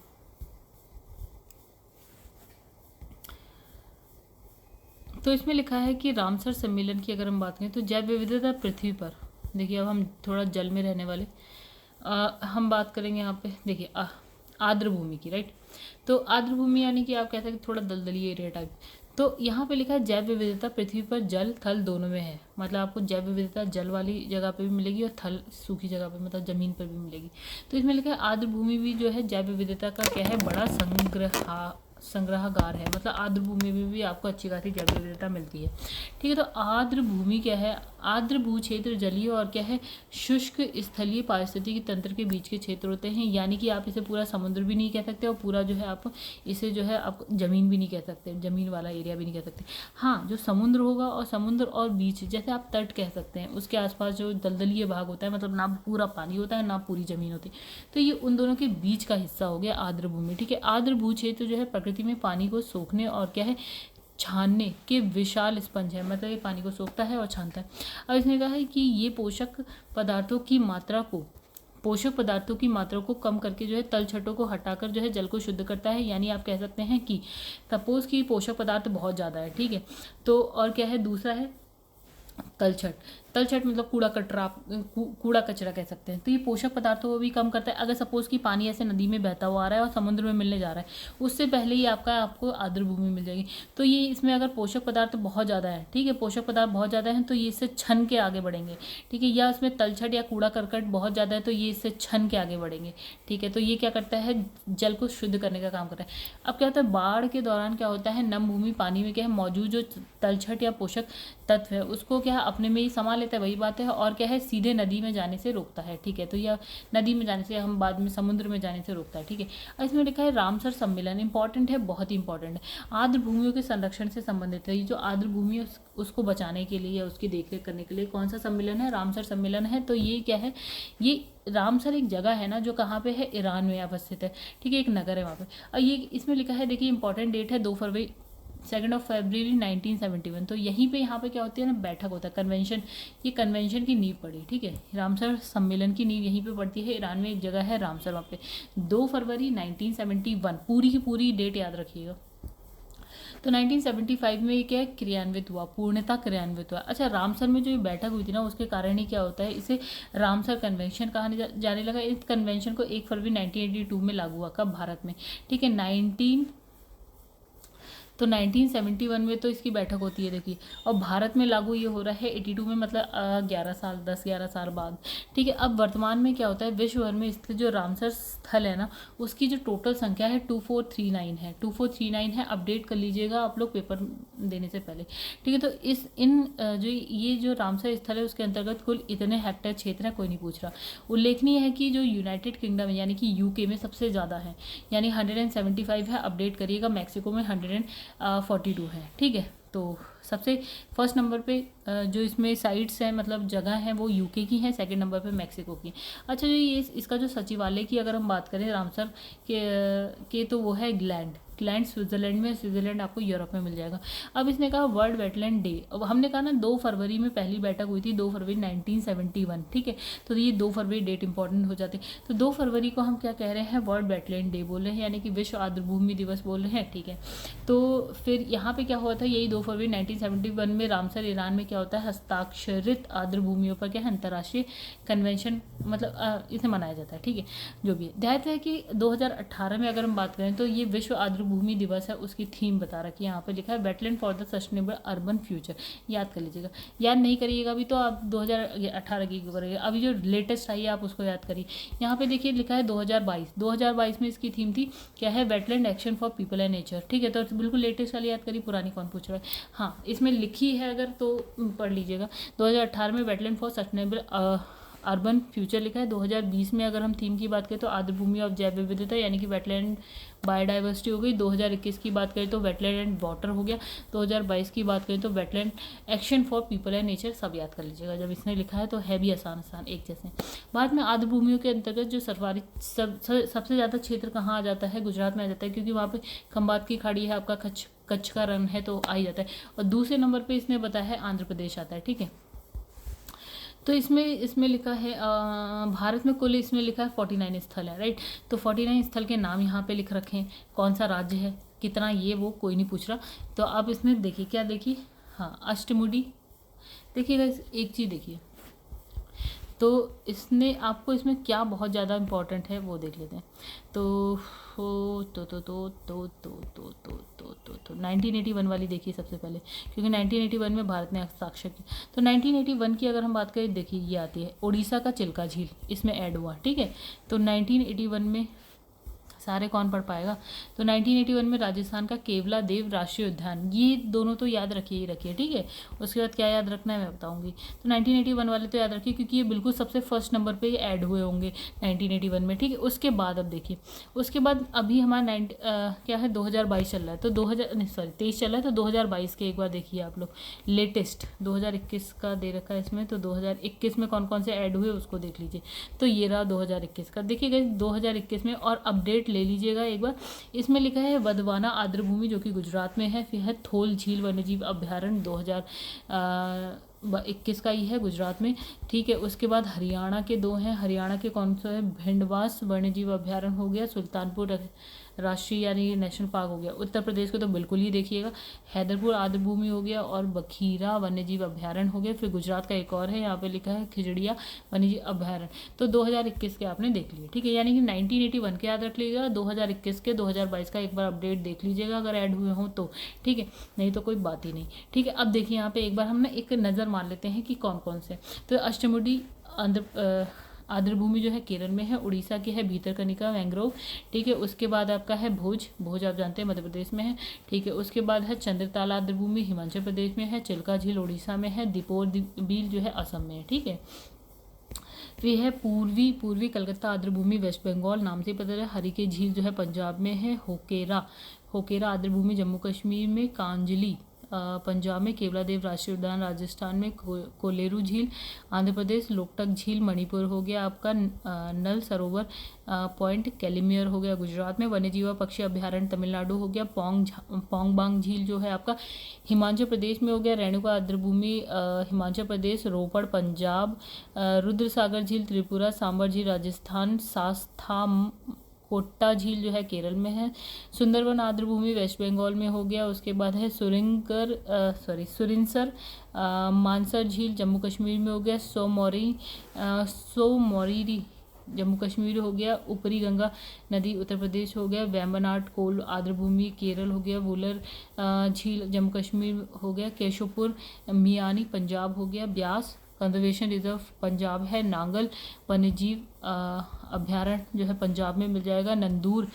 S1: इसमें लिखा है कि रामसर सम्मेलन की अगर हम बात करें तो जैव विविधता पृथ्वी पर, देखिए अब हम थोड़ा जल में रहने वाले हम बात करेंगे यहाँ पे। देखिए आर्द्र भूमि की, राइट। तो आर्द्र भूमि यानी कि आप कह सकते हैं थोड़ा दलदली एरिया टाइप। तो यहाँ पे लिखा है जैव विविधता पृथ्वी पर जल थल दोनों में है, मतलब आपको जैव विविधता जल वाली जगह पे भी मिलेगी और थल सूखी जगह पे मतलब ज़मीन पर भी मिलेगी। तो इसमें लिखा है आर्द्र भूमि भी जो है जैव विविधता का क्या है, बड़ा संग्रहगार है, मतलब आर्द्र भूमि में भी आपको अच्छी खासी जैव विविधता मिलती है। ठीक है, तो आर्द्र भूमि क्या है, आर्द्र भू क्षेत्र जलीय और क्या है, शुष्क स्थलीय पारिस्थितिकी तंत्र के बीच के क्षेत्र होते हैं। यानी कि आप इसे पूरा समुद्र भी नहीं कह सकते और पूरा जो है आप इसे जो है आप ज़मीन भी नहीं कह सकते, ज़मीन वाला एरिया भी नहीं कह सकते। हाँ, जो समुद्र होगा और समुद्र और बीच, जैसे आप तट कह सकते हैं, उसके आसपास जो दलदलीय भाग होता है, मतलब ना पूरा पानी होता है ना पूरी ज़मीन होती, तो ये उन दोनों के बीच का हिस्सा हो गया आर्द्र भूमि। ठीक है, आर्द्र भू क्षेत्र जो है प्रकृति में पानी को सोखने और क्या है, छानने के विशाल स्पंज है, मतलब ये पानी को सोखता है और छानता है। अब इसने कहा है कि ये पोषक पदार्थों की मात्रा को कम करके जो है तलछटों को हटाकर जो है जल को शुद्ध करता है। यानी आप कह सकते हैं कि सपोज की पोषक पदार्थ बहुत ज़्यादा है, ठीक है, तो और क्या है, दूसरा है तलछट मतलब कूड़ा कचरा कह सकते हैं। तो ये पोषक पदार्थों को भी कम करता है। अगर सपोज कि पानी ऐसे नदी में बहता हुआ आ रहा है और समुद्र में मिलने जा रहा है, उससे पहले ही आपको आर्द्र भूमि मिल जाएगी। तो ये इसमें अगर पोषक पदार्थ बहुत ज़्यादा है, ठीक है, पोषक पदार्थ बहुत ज़्यादा है तो ये इससे छन के आगे बढ़ेंगे। ठीक है, या इसमें तलछट या कूड़ा करकट बहुत ज़्यादा है तो ये इससे छन के आगे बढ़ेंगे। ठीक है, तो ये क्या करता है, जल को शुद्ध करने का काम करता है। अब क्या होता है, बाढ़ के दौरान क्या होता है, नम भूमि पानी में क्या है मौजूद जो तलछट या पोषक तत्व है उसको क्या है अपने में ही समा लेता है, वही बात है, और क्या है सीधे नदी में जाने से रोकता है। ठीक है, तो यह नदी में जाने से, हम बाद में समुद्र में जाने से रोकता है। ठीक है, और इसमें लिखा है रामसर सम्मेलन इंपॉर्टेंट है, बहुत ही इंपॉर्टेंट है, आर्द्र भूमियों के संरक्षण से संबंधित है। ये जो आर्द्र भूमि है उसको बचाने के लिए या उसकी देखरेख करने के लिए कौन सा सम्मेलन है, रामसर सम्मेलन है। तो ये क्या है, ये रामसर एक जगह है ना जो कहाँ पे है, ईरान में अवस्थित है। ठीक है, एक नगर है वहाँ पे। और ये इसमें लिखा है, देखिए इंपॉर्टेंट डेट है 2 फरवरी 2 फरवरी 1971। तो यहीं पे यहाँ पे क्या होती है ना, बैठक होता है, कन्वेंशन, ये कन्वेंशन की नींव पड़ी। ठीक है, रामसर सम्मेलन की नींव यहीं पे पड़ती है, ईरान में एक जगह है रामसर, वहाँ पे 2 फरवरी 1971, पूरी की पूरी डेट याद रखिएगा। तो 1975 में ये क्या है, क्रियान्वित हुआ, पूर्णता क्रियान्वित हुआ। अच्छा, रामसर में जो ये बैठक हुई थी ना उसके कारण ही क्या होता है, इसे रामसर कन्वेंशन कहा जाने लगा। इस कन्वेंशन को 1 फरवरी 1982 में लागू हुआ, कब, भारत में। ठीक है, 1971 में तो इसकी बैठक होती है, देखिए, और भारत में लागू ये हो रहा है 82 में, मतलब 11 साल बाद। ठीक है, अब वर्तमान में क्या होता है, विश्व भर में स्थित जो रामसर स्थल है ना उसकी जो टोटल संख्या है 2439 है, 2439 है। अपडेट कर लीजिएगा आप लोग पेपर देने से पहले। ठीक है, तो ये जो रामसर स्थल है उसके अंतर्गत कुल इतने हेक्टेयर क्षेत्र है, कोई नहीं पूछ रहा। उल्लेखनीय है कि जो यूनाइटेड किंगडम है यानी कि यूके में सबसे ज़्यादा है, यानी 175 है, अपडेट करिएगा। मैक्सिको में 142 है। ठीक है, तो सबसे फर्स्ट नंबर पे जो इसमें साइट्स हैं, मतलब जगह है, वो यूके की है, सेकंड नंबर पे मैक्सिको की। अच्छा, जो ये इसका जो सचिवालय की अगर हम बात करें रामसर के तो वो है ग्लैंड स्विट्जरलैंड में। स्विट्जरलैंड आपको यूरोप में मिल जाएगा। अब इसने कहा वर्ल्ड वेटलैंड डे, अब हमने कहा ना 2 फरवरी में पहली बैठक हुई थी, 2 फरवरी 1971। ठीक है, तो ये 2 फरवरी डेट इंपॉर्टेंट हो जाती है। तो 2 फरवरी को हम क्या कह रहे हैं, वर्ल्ड वेटलैंड डे बोल रहे हैं, यानी कि विश्व आर्द्र भूमि दिवस बोल रहे हैं। ठीक है, तो फिर यहाँ पे क्या हुआ था, यही 2 फरवरी 1971 में रामसर ईरान में क्या होता है, हस्ताक्षरित आर्द्र भूमियों पर क्या है अंतर्राष्ट्रीय कन्वेंशन, मतलब इसे मनाया जाता है। ठीक है, जो भी है ध्यान है कि 2018 में अगर हम बात करें तो ये विश्व आर्द्र भूमि दिवस है, उसकी थीम बता रखी है, यहाँ पे लिखा है wetland for the sustainable urban future. याद कर लीजिएगा, याद नहीं करिएगा अभी तो आप 2018 की करेंगे, अभी जो लेटेस्ट आई है आप उसको याद करिए। यहाँ पे देखिए लिखा है 2022 में इसकी थीम थी क्या है, wetland action for people and nature. ठीक है, तो बिल्कुल लेटेस्ट वाली याद करिए, पुरानी कौन पूछ रहा है। हाँ, इसमें लिखी है अगर तो पढ़ लीजिएगा। 2018 में wetland for sustainable urban future लिखा है। 2020 में अगर हम थीम की बात करें तो आर्द्रभूमि और जैव विविधता यानी कि वेटलैंड बायोडाइवर्सिटी हो गई। 2021 की बात करें तो वेटलैंड एंड वाटर हो गया। 2022 की बात करें तो wetland action for people and nature. सब याद कर लीजिएगा, जब इसने लिखा है तो है भी आसान एक जैसे। बाद में आर्द्रभूमियों के अंतर्गत जो सरकारी सबसे ज़्यादा क्षेत्र कहाँ आ जाता है, गुजरात में आ जाता है, क्योंकि वहाँ पे खंबात की खाड़ी है, आपका कच्छ का रण है, तो आ ही जाता है। और दूसरे नंबर पे इसने बताया है आंध्र प्रदेश आता है, ठीक है। तो इसमें लिखा है भारत में कुल इसमें लिखा है 49 स्थल है, राइट। तो 49 स्थल के नाम यहाँ पे लिख रखे हैं, कौन सा राज्य है, कितना, ये वो कोई नहीं पूछ रहा। तो आप इसमें देखिए, क्या देखिए, हाँ अष्टमुडी देखिएगा। एक चीज़ देखिए, तो इसने आपको इसमें क्या बहुत ज़्यादा इम्पोर्टेंट है वो देख लेते हैं। तो 1981 वाली देखिए सबसे पहले, क्योंकि 1981 में भारत ने हस्ताक्षर किया। तो 1981 की अगर हम बात करें, देखिए ये आती है उड़ीसा का चिल्का झील, इसमें ऐड हुआ, ठीक है। तो 1981 में सारे कौन पढ़ पाएगा। तो 1981 में राजस्थान का केवला देव राष्ट्रीय उद्यान, ये दोनों तो याद रखिए ही रखिए, ठीक है। उसके बाद क्या याद रखना है मैं बताऊंगी। तो 1981 वाले तो याद रखिए, क्योंकि ये बिल्कुल सबसे फर्स्ट नंबर पे ऐड हुए होंगे 1981 में, ठीक है। उसके बाद अब देखिए, उसके बाद अभी हमारा क्या है 2022 चल रहा है, तो 23 चल रहा है, तो 2022 के एक बार देखिए आप लोग, लेटेस्ट 2021 का दे रखा है इसमें, तो 2021 में कौन कौन से ऐड हुए उसको देख लीजिए। तो ये रहा 2021 का, देखिएगा 2021 में, और अपडेट ले लीजिएगा एक बार। इसमें लिखा है वधवाना आर्द्रभूमि जो कि गुजरात में है, फिर है थोल झील वन्यजीव अभ्यारण्य 2021 का ही है गुजरात में, ठीक है। उसके बाद हरियाणा के दो हैं, हरियाणा के कौन सा है, भिंडवास वन्यजीव अभ्यारण्य हो गया, सुल्तानपुर राष्ट्रीय यानी नेशनल पार्क हो गया। उत्तर प्रदेश को तो बिल्कुल ही देखिएगा, हैदरपुर आर्द्रभूमि हो गया और बखीरा वन्यजीव अभ्यारण्य हो गया। फिर गुजरात का एक और है, यहाँ पे लिखा है खिजड़िया वन्यजीव अभ्यारण्य। तो 2021 के आपने देख लिए, ठीक है, यानी कि 1981 के याद रख लीजिएगा, 2021 के 2022 का एक बार अपडेट देख लीजिएगा अगर ऐड हुए हों तो, ठीक है, नहीं तो कोई बात ही नहीं, ठीक है। अब देखिए यहाँ पे एक बार हम ना एक नज़र मार लेते हैं कि कौन कौन से। तो अष्टमुडी आर्द्रभूमि जो है केरल में है, उड़ीसा की है भितरकनिका मैंग्रोव, ठीक है। उसके बाद आपका है भोज आप जानते हैं मध्य प्रदेश में है, ठीक है। उसके बाद है चंद्रताल आर्द्रभूमि हिमाचल प्रदेश में है, चिल्का झील उड़ीसा में है, दीपोर बील जो है असम में है, ठीक है। फिर है पूर्वी कलकत्ता आर्द्रभूमि वेस्ट बंगाल, नाम से पता है। हरिके झील जो है पंजाब में है, होकेरा आर्द्रभूमि जम्मू कश्मीर में, कांजली पंजाब में, केवलादेव राष्ट्रीय उद्यान राजस्थान में, कोलेरू झील आंध्र प्रदेश, लोकटक झील मणिपुर हो गया आपका, नल सरोवर पॉइंट कैलिमियर हो गया गुजरात में, वन्यजीव पक्षी अभ्यारण्य तमिलनाडु हो गया, पोंगबांग झील जो है आपका हिमाचल प्रदेश में हो गया, रेणुका आर्द्रभूमि हिमाचल प्रदेश, रोपड़ पंजाब, रुद्रसागर झील त्रिपुरा, सांबर झील राजस्थान, शास्था कोट्टा झील जो है केरल में है, सुंदरवन आर्द्रभूमि वेस्ट बंगाल में हो गया। उसके बाद है सुरिनसर मानसर झील जम्मू कश्मीर में हो गया, सोमोरीरी जम्मू कश्मीर हो गया, ऊपरी गंगा नदी उत्तर प्रदेश हो गया, वेम्बनाड कोल आर्द्रभूमि केरल हो गया, वुलर झील जम्मू कश्मीर हो गया, केशोपुर मियानी पंजाब हो गया, ब्यास कंजर्वेशन रिजर्व पंजाब है, नांगल वन्यजीव अभ्यारण्य जो है पंजाब में मिल जाएगा, नंदूर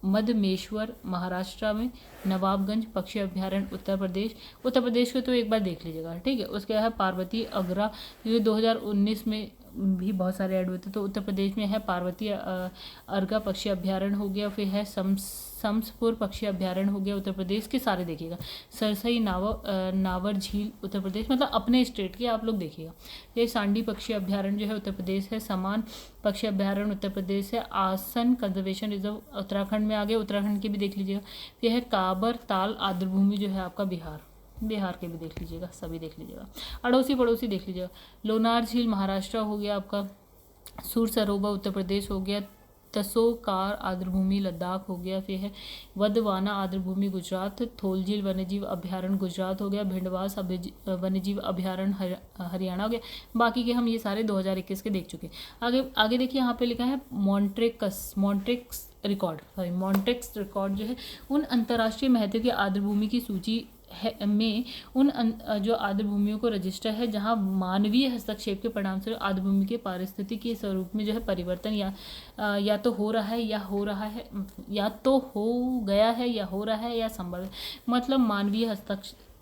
S1: मधमेश्वर महाराष्ट्र में, नवाबगंज पक्षी अभ्यारण्य उत्तर प्रदेश को तो एक बार देख लीजिएगा, ठीक है। उसके बाद है पार्वती अगरा, ये 2019 में भी बहुत सारे ऐड हुए थे, तो उत्तर प्रदेश में है पार्वती अर्गा पक्षी अभ्यारण्य हो गया, फिर है शम्सपुर पक्षी अभ्यारण्य हो गया उत्तर प्रदेश के, सारे देखिएगा। सरसई नावर झील उत्तर प्रदेश, मतलब अपने स्टेट के आप लोग देखिएगा। ये सांडी पक्षी अभ्यारण्य जो है उत्तर प्रदेश है, समान पक्षी अभ्यारण्य उत्तर प्रदेश है, आसन कंजर्वेशन रिजर्व उत्तराखंड में आ गया, उत्तराखंड के भी देख लीजिएगा। फिर है काबर ताल आर्द्रभूमि जो है आपका बिहार के भी देख लीजिएगा, सभी देख लीजिएगा। अड़ोसी पड़ोसी देख लीजिएगा, लोनार झील महाराष्ट्र हो गया आपका, सूर सरोवर उत्तर प्रदेश हो गया, तसोकार आर्द्रभूमि लद्दाख हो गया, फिर है वधवाना आर्द्रभूमि गुजरात, थोल झील वन्यजीव अभ्यारण्य गुजरात हो गया, भिंडवास वन्यजीव अभ्यारण्य हरियाणा हो गया। बाकी के हम ये सारे 2021 के देख चुके। आगे देखिए यहाँ पे लिखा है मॉन्ट्रेक्स रिकॉर्ड जो है उन अंतर्राष्ट्रीय महत्व की आर्द्रभूमि की सूची है में उन जो आर्द्रभूमियों को रजिस्टर है जहां मानवीय हस्तक्षेप के परिणामस्वरूप आर्द्रभूमि के पारिस्थितिकी स्वरूप में जो है परिवर्तन या तो हो रहा है या तो हो गया है या हो रहा है या संभव, मतलब मानवीय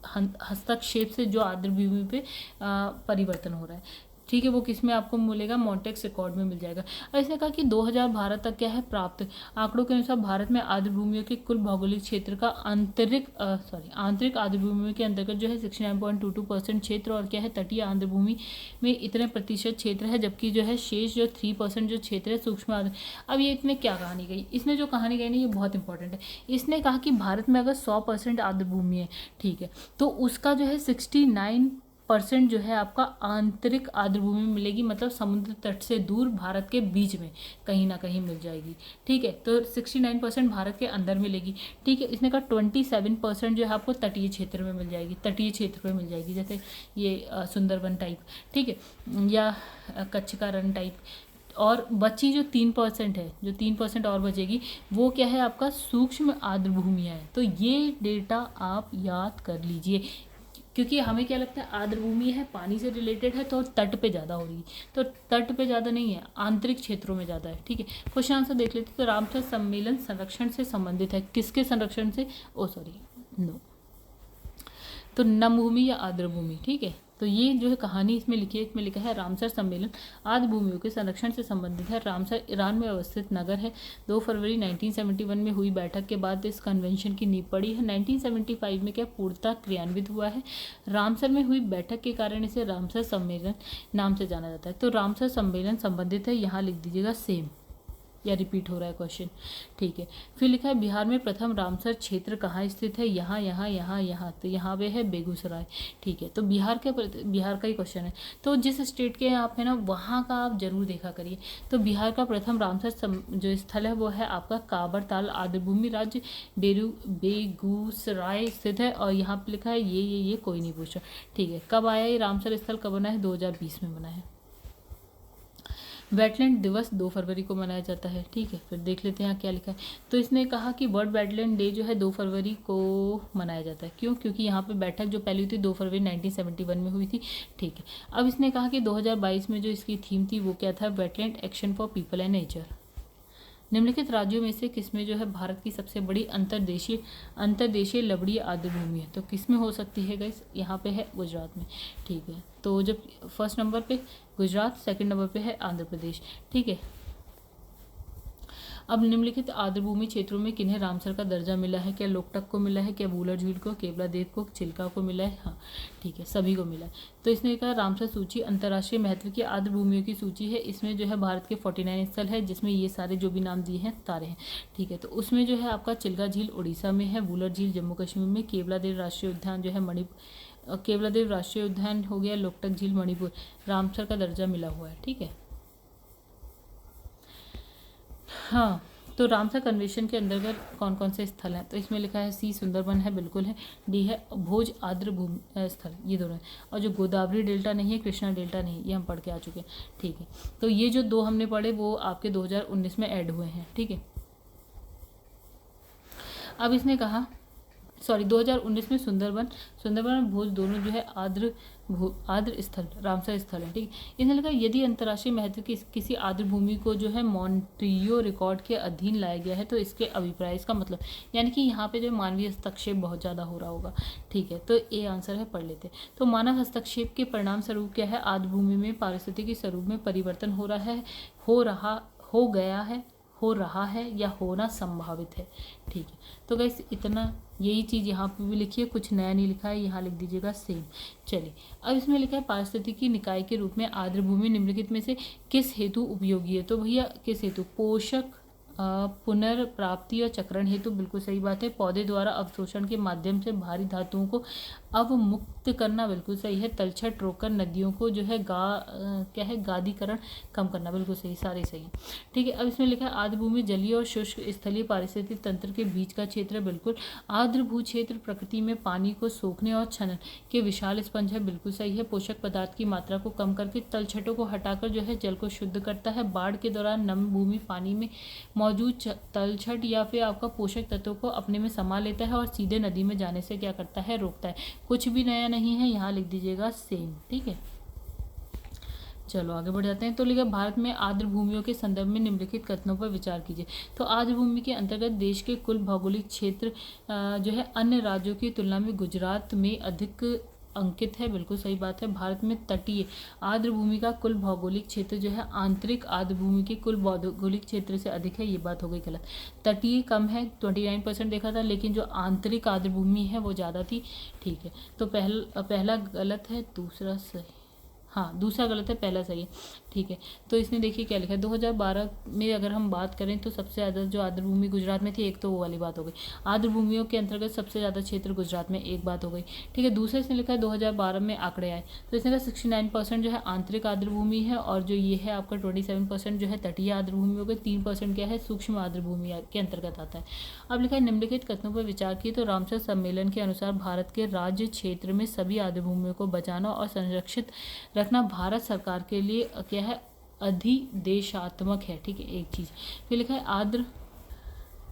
S1: हस्तक्षेप से जो आर्द्रभूमि पे परिवर्तन हो रहा है। ठीक है, वो किस में आपको मिलेगा, मॉन्टेक्स रिकॉर्ड में मिल जाएगा। और इसने कहा कि 2012 तक क्या है प्राप्त आंकड़ों के अनुसार भारत में आर्द्र भूमियों के कुल भौगोलिक क्षेत्र का आंतरिक आर्द्र भूमियों के अंतर्गत जो है 69.22% क्षेत्र और क्या है तटीय आर्द्र भूमि में इतने प्रतिशत क्षेत्र है, जबकि जो है शेष जो 3% जो क्षेत्र है सूक्ष्म आर्द्र। अब ये इसमें क्या कहानी गई, इसमें जो कहानी गई ना ये बहुत इंपॉर्टेंट है। इसने कहा कि भारत में अगर 100% आर्द्र भूमि है, ठीक है, तो उसका जो है 69% जो है आपका आंतरिक आर्द्र भूमि में मिलेगी, मतलब समुद्र तट से दूर भारत के बीच में कहीं ना कहीं मिल जाएगी। ठीक है, तो 69% भारत के अंदर मिलेगी। ठीक है, इसने कहा 27% जो है आपको तटीय क्षेत्र में मिल जाएगी, तटीय क्षेत्र में मिल जाएगी, जैसे ये सुंदरबन टाइप, ठीक है, या कच्छ का रण टाइप। और बची जो 3% है, जो 3% और बचेगी वो क्या है आपका सूक्ष्म आर्द्र भूमियाँ है। तो ये डेटा आप याद कर लीजिए, क्योंकि हमें क्या लगता है आर्द्र भूमि है पानी से रिलेटेड है तो तट पे ज़्यादा होगी, तो तट पे ज़्यादा नहीं है, आंतरिक क्षेत्रों में ज़्यादा है। ठीक है, क्वेश्चन आंसर देख लेते हैं। तो रामसर सम्मेलन संरक्षण से संबंधित है, किसके संरक्षण से, तो नम भूमि या आर्द्र भूमि। ठीक है, तो ये जो है कहानी इसमें लिखी है, इसमें लिखा है रामसर सम्मेलन आर्द्र भूमियों के संरक्षण से संबंधित है। रामसर ईरान में अवस्थित नगर है। 2 फरवरी 1971 में हुई बैठक के बाद इस कन्वेंशन की नींव पड़ी है। 1975 में क्या पूर्णतः क्रियान्वित हुआ है। रामसर में हुई बैठक के कारण इसे रामसर सम्मेलन नाम से जाना जाता है। तो रामसर सम्मेलन संबंधित है, यहाँ लिख दीजिएगा सेम, या रिपीट हो रहा है क्वेश्चन। ठीक है, फिर लिखा है बिहार में प्रथम रामसर क्षेत्र कहाँ स्थित है, यहाँ यहाँ यहाँ यहाँ, तो यहाँ पे है बेगूसराय। ठीक है, तो बिहार का ही क्वेश्चन है, तो जिस स्टेट के आप है ना वहाँ का आप जरूर देखा करिए। तो बिहार का प्रथम रामसर जो स्थल है वो है आपका काबर ताल आर्द्र भूमि राज्य बेगूसराय स्थित है। और यहाँ पे लिखा है ये कोई नहीं पूछा। ठीक है, कब आया ये रामसर स्थल, कब बना है, 2020 में बना है। वेटलैंड दिवस 2 फरवरी को मनाया जाता है। ठीक है, फिर देख लेते हैं यहाँ क्या लिखा है। तो इसने कहा कि वर्ल्ड वेटलैंड डे जो है 2 फरवरी को मनाया जाता है। क्यों, क्योंकि यहाँ पे बैठक जो पहली हुई थी 2 फरवरी 1971 में हुई थी। ठीक है, अब इसने कहा कि 2022 में जो इसकी थीम थी वो क्या था, wetland action for people and nature. निम्नलिखित राज्यों में से किसमें जो है भारत की सबसे बड़ी अंतर्देशीय लवणीय आर्द्र भूमि है, तो किसमें हो सकती है गाइस, यहाँ पे है गुजरात में। ठीक है, तो जब फर्स्ट नंबर पे गुजरात, सेकंड नंबर पे है आंध्र प्रदेश। ठीक है, अब निम्नलिखित आर्द्र भूमि क्षेत्रों में किन्हें रामसर का दर्जा मिला है, क्या लोकटक को मिला है, क्या वूलर झील को, केवलादेव को, चिल्का को मिला है, हाँ ठीक है सभी को मिला है। तो इसने कहा रामसर सूची अंतर्राष्ट्रीय महत्व की आर्द्र भूमियों की सूची है। इसमें जो है भारत के 49 स्थल है, जिसमें ये सारे जो भी नाम दिए हैं तारे हैं। ठीक है, तो उसमें जो है आपका चिल्का झील उड़ीसा में है, वूलर झील जम्मू कश्मीर में, केवलादेव राष्ट्रीय उद्यान जो है मणिपुर, केवलादेव राष्ट्रीय उद्यान हो गया, लोकटक झील मणिपुर, रामसर का दर्जा मिला हुआ है। ठीक है, हाँ, तो रामसर कन्वेंशन के अंतर्गत कौन कौन से स्थल हैं, तो इसमें लिखा है सी सुंदरबन है, बिल्कुल है, डी है भोज आर्द्र भूमि स्थल, ये दोनों हैं, और जो गोदावरी डेल्टा नहीं है, कृष्णा डेल्टा नहीं, ये हम पढ़ के आ चुके हैं। ठीक है, तो ये जो 2 हमने पढ़े वो आपके 2019 में ऐड हुए हैं। ठीक है, अब इसने कहा 2019 में सुंदरबन और भोज दोनों जो है आर्द्र स्थल रामसर स्थल है। ठीक है, इसने लिखा यदि अंतर्राष्ट्रीय महत्व की किसी आर्द्र भूमि को जो है मॉन्ट्रियो रिकॉर्ड के अधीन लाया गया है तो इसके अभिप्राय, इसका मतलब यानी कि यहाँ पे जो मानवीय हस्तक्षेप बहुत ज़्यादा हो रहा होगा। ठीक है, तो ये आंसर है, पढ़ लेते। तो मानव हस्तक्षेप के परिणाम स्वरूप क्या है, आर्द्र भूमि में पारिस्थितिकी स्वरूप में परिवर्तन हो रहा है या होना संभावित है। ठीक है, तो गाइस इतना यही चीज़ यहाँ पे भी लिखी है, कुछ नया नहीं लिखा है, यहाँ लिख दीजिएगा सेम। चलिए, अब इसमें लिखा है पारिस्थितिकी निकाय के रूप में आर्द्र भूमि निम्नलिखित में से किस हेतु उपयोगी है, तो भैया किस हेतु, पोषक पुनर्प्राप्ति और चक्रण हेतु, बिल्कुल सही बात है। पौधे द्वारा अवशोषण के माध्यम से भारी धातुओं को अवमुक्त करना, बिल्कुल सही है। तलछट रोककर नदियों को जो है गादीकरण कम करना, बिल्कुल सही, सारे सही। ठीक है, अब इसमें लिखा है आर्द्र भूमि जलीय और शुष्क स्थलीय पारिस्थितिक तंत्र के बीच का क्षेत्र, बिल्कुल। आर्द्र भू क्षेत्र प्रकृति में पानी को सोखने और छनन के विशाल स्पंज है, बिल्कुल सही है। पोषक पदार्थ की मात्रा को कम करके तलछटों को हटाकर जो है जल को शुद्ध करता है। बाढ़ के दौरान नम भूमि पानी में मौजूद तलछट या फिर आपका पोषक तत्वों को अपने में समा लेता है और सीधे नदी में जाने से क्या करता है, रोकता है। कुछ भी नया नहीं है, यहाँ लिख दीजिएगा सेम। ठीक है, चलो आगे बढ़ जाते हैं। तो लिखा भारत में आर्द्र भूमियों के संदर्भ में निम्नलिखित कथनों पर विचार कीजिए। तो आर्द्र भूमि के अंतर्गत देश के कुल भौगोलिक क्षेत्र जो है अन्य राज्यों की तुलना में गुजरात में अधिक अंकित है, बिल्कुल सही बात है। भारत में तटीय आर्द्र भूमि का कुल भौगोलिक क्षेत्र जो है आंतरिक आर्द्र भूमि के कुल भौगोलिक क्षेत्र से अधिक है, ये बात हो गई गलत। तटीय कम है, 29% देखा था, लेकिन जो आंतरिक आर्द्र भूमि है वो ज़्यादा थी। ठीक है, तो पहला गलत है, दूसरा सही, हाँ दूसरा गलत है, पहला सही है। ठीक है, तो इसने देखिए क्या लिखा है, 2012 में अगर हम बात करें तो सबसे ज़्यादा जो आर्द्र भूमि गुजरात में थी, एक तो वो वाली बात हो गई। आर्द्र भूमियों के अंतर्गत सबसे ज़्यादा क्षेत्र गुजरात में, एक बात हो गई। ठीक है, दूसरा इसने लिखा है 2012 में आंकड़े आए, तो इसने कहा 69% जो है आंतरिक आर्द्र भूमि है, और जो ये है आपका 27% जो है तटीय आर्द्र भूमि हो गई, 3% क्या है सूक्ष्म आर्द्र भूमि के अंतर्गत आता है। अब लिखा है निम्नलिखित कथनों पर विचार किए तो रामसर सम्मेलन के अनुसार भारत के राज्य क्षेत्र में सभी आर्द्र भूमियों को बचाना और संरक्षित रखना भारत सरकार के लिए क्या है, अधिदेशात्मक है। ठीक है, एक चीज़ फिर लिखा है आर्द्र,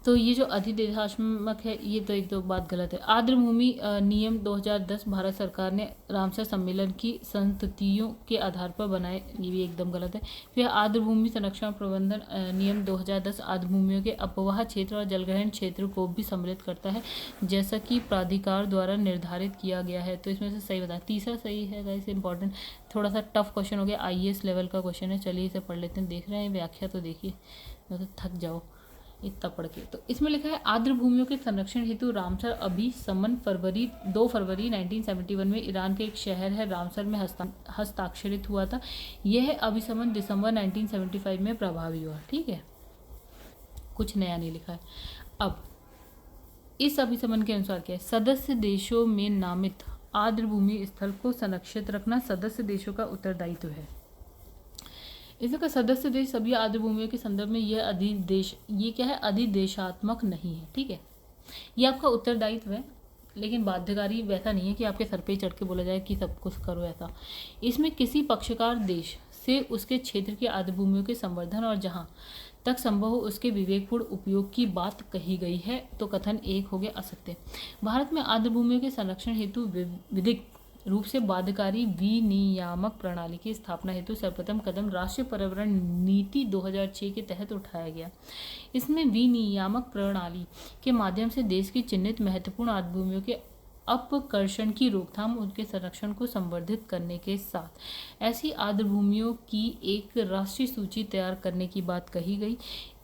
S1: तो ये जो अधिदेशात्मक है ये तो एक दो बात गलत है। आर्द्र भूमि नियम 2010 भारत सरकार ने रामसर सम्मेलन की संस्तुतियों के आधार पर बनाए, ये भी एकदम गलत है। फिर आर्द्र भूमि संरक्षण प्रबंधन नियम 2010 आर्द्र भूमियों के अपवाह क्षेत्र और जलग्रहण क्षेत्र को भी सम्मिलित करता है, जैसा कि प्राधिकार द्वारा निर्धारित किया गया है। तो इसमें से सही बताया, तीसरा सही है गाइस, इंपॉर्टेंट थोड़ा सा टफ क्वेश्चन हो गया, IAS लेवल का क्वेश्चन है। चलिए इसे पढ़ लेते हैं, देख रहे हैं व्याख्या तो देखिए, तो थक जाओ इतना पढ़ के। तो इसमें लिखा है आर्द्र भूमियों के संरक्षण हेतु रामसर अभिसमन 2 फरवरी 1971 में ईरान के एक शहर है रामसर में हस्ताक्षरित हुआ था। यह अभिसमन दिसंबर 1975 में प्रभावी हुआ। ठीक है, कुछ नया नहीं लिखा है। अब इस अभिसमन के अनुसार क्या है, सदस्य देशों में नामित आर्द्र भूमि स्थल को संरक्षित रखना सदस्य देशों का उत्तरदायित्व है। इसका सदस्य देश सभी आर्द्र भूमियों के संदर्भ में यह अधिदेश, ये क्या है, अधिदेशात्मक नहीं है। ठीक है, ये आपका उत्तरदायित्व है, लेकिन बाध्यकारी वैसा नहीं है कि आपके सर पे चढ़ के बोला जाए कि सब कुछ करो ऐसा। इसमें किसी पक्षकार देश से उसके क्षेत्र की आर्द्र भूमियों के संवर्धन और जहाँ तक संभव हो उसके विवेकपूर्ण उपयोग की बात कही गई है। तो कथन 1 हो गया असत्य। भारत में आर्द्र भूमियों के संरक्षण हेतु विधिक रूप से बाध्यकारी विनियामक प्रणाली की स्थापना हेतु सर्वप्रथम कदम राष्ट्रीय पर्यावरण नीति 2006 के तहत उठाया गया। इसमें विनियामक प्रणाली के माध्यम से देश की चिन्हित महत्वपूर्ण आर्द्र भूमियों के अपकर्षण की रोकथाम, उनके संरक्षण को संवर्धित करने के साथ ऐसी आर्द्र भूमियों की एक राष्ट्रीय सूची तैयार करने की बात कही गई।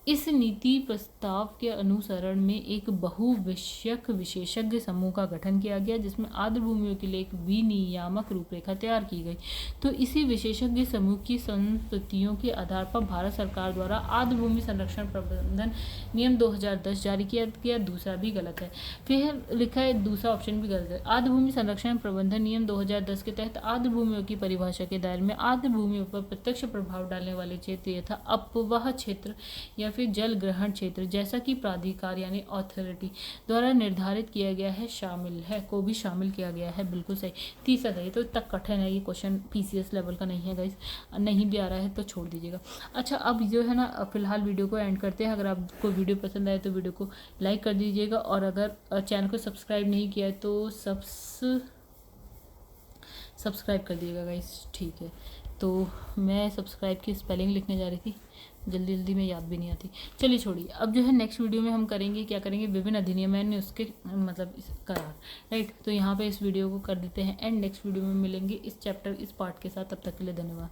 S1: इस नीति प्रस्ताव के अनुसरण में एक बहुविषयक विशेषज्ञ समूह का गठन किया गया, जिसमें आर्द्र भूमियों के लिए एक विनियामक रूपरेखा तैयार की गई। तो इसी विशेषज्ञ समूह की संस्तुतियों के आधार पर भारत सरकार द्वारा आर्द्र भूमि संरक्षण प्रबंधन नियम 2010 जारी किया गया। दूसरा भी गलत है। फिर लिखा है दूसरा ऑप्शन भी गलत है। आर्द्र भूमि संरक्षण प्रबंधन नियम 2010 के तहत आर्द्र भूमियों की परिभाषा के दायरे में आर्द्र भूमियों पर प्रत्यक्ष प्रभाव डालने वाले क्षेत्र यथा अपवाह क्षेत्र या फिर जल ग्रहण क्षेत्र, जैसा कि प्राधिकार यानी अथॉरिटी द्वारा निर्धारित किया गया है, शामिल है, को भी शामिल किया गया है। बिल्कुल सही, तीसरा सही। तो इतना कठिन है ये क्वेश्चन, PCS लेवल का नहीं है गाइस, नहीं भी आ रहा है तो छोड़ दीजिएगा। अच्छा, अब जो है ना फिलहाल वीडियो को एंड करते हैं। अगर आपको वीडियो पसंद आए तो वीडियो को लाइक कर दीजिएगा, और अगर चैनल को सब्सक्राइब नहीं किया है तो सब्सक्राइब कर दीजिएगा गाइस। ठीक है, तो मैं सब्सक्राइब की स्पेलिंग लिखने जा रही थी, जल्दी में याद भी नहीं आती। चलिए छोड़िए, अब जो है नेक्स्ट वीडियो में हम करेंगे क्या करेंगे, विभिन्न अधिनियम ने उसके मतलब करार, राइट। तो यहाँ पे इस वीडियो को कर देते हैं एंड नेक्स्ट वीडियो में मिलेंगे इस चैप्टर इस पार्ट के साथ। तब तक के लिए धन्यवाद।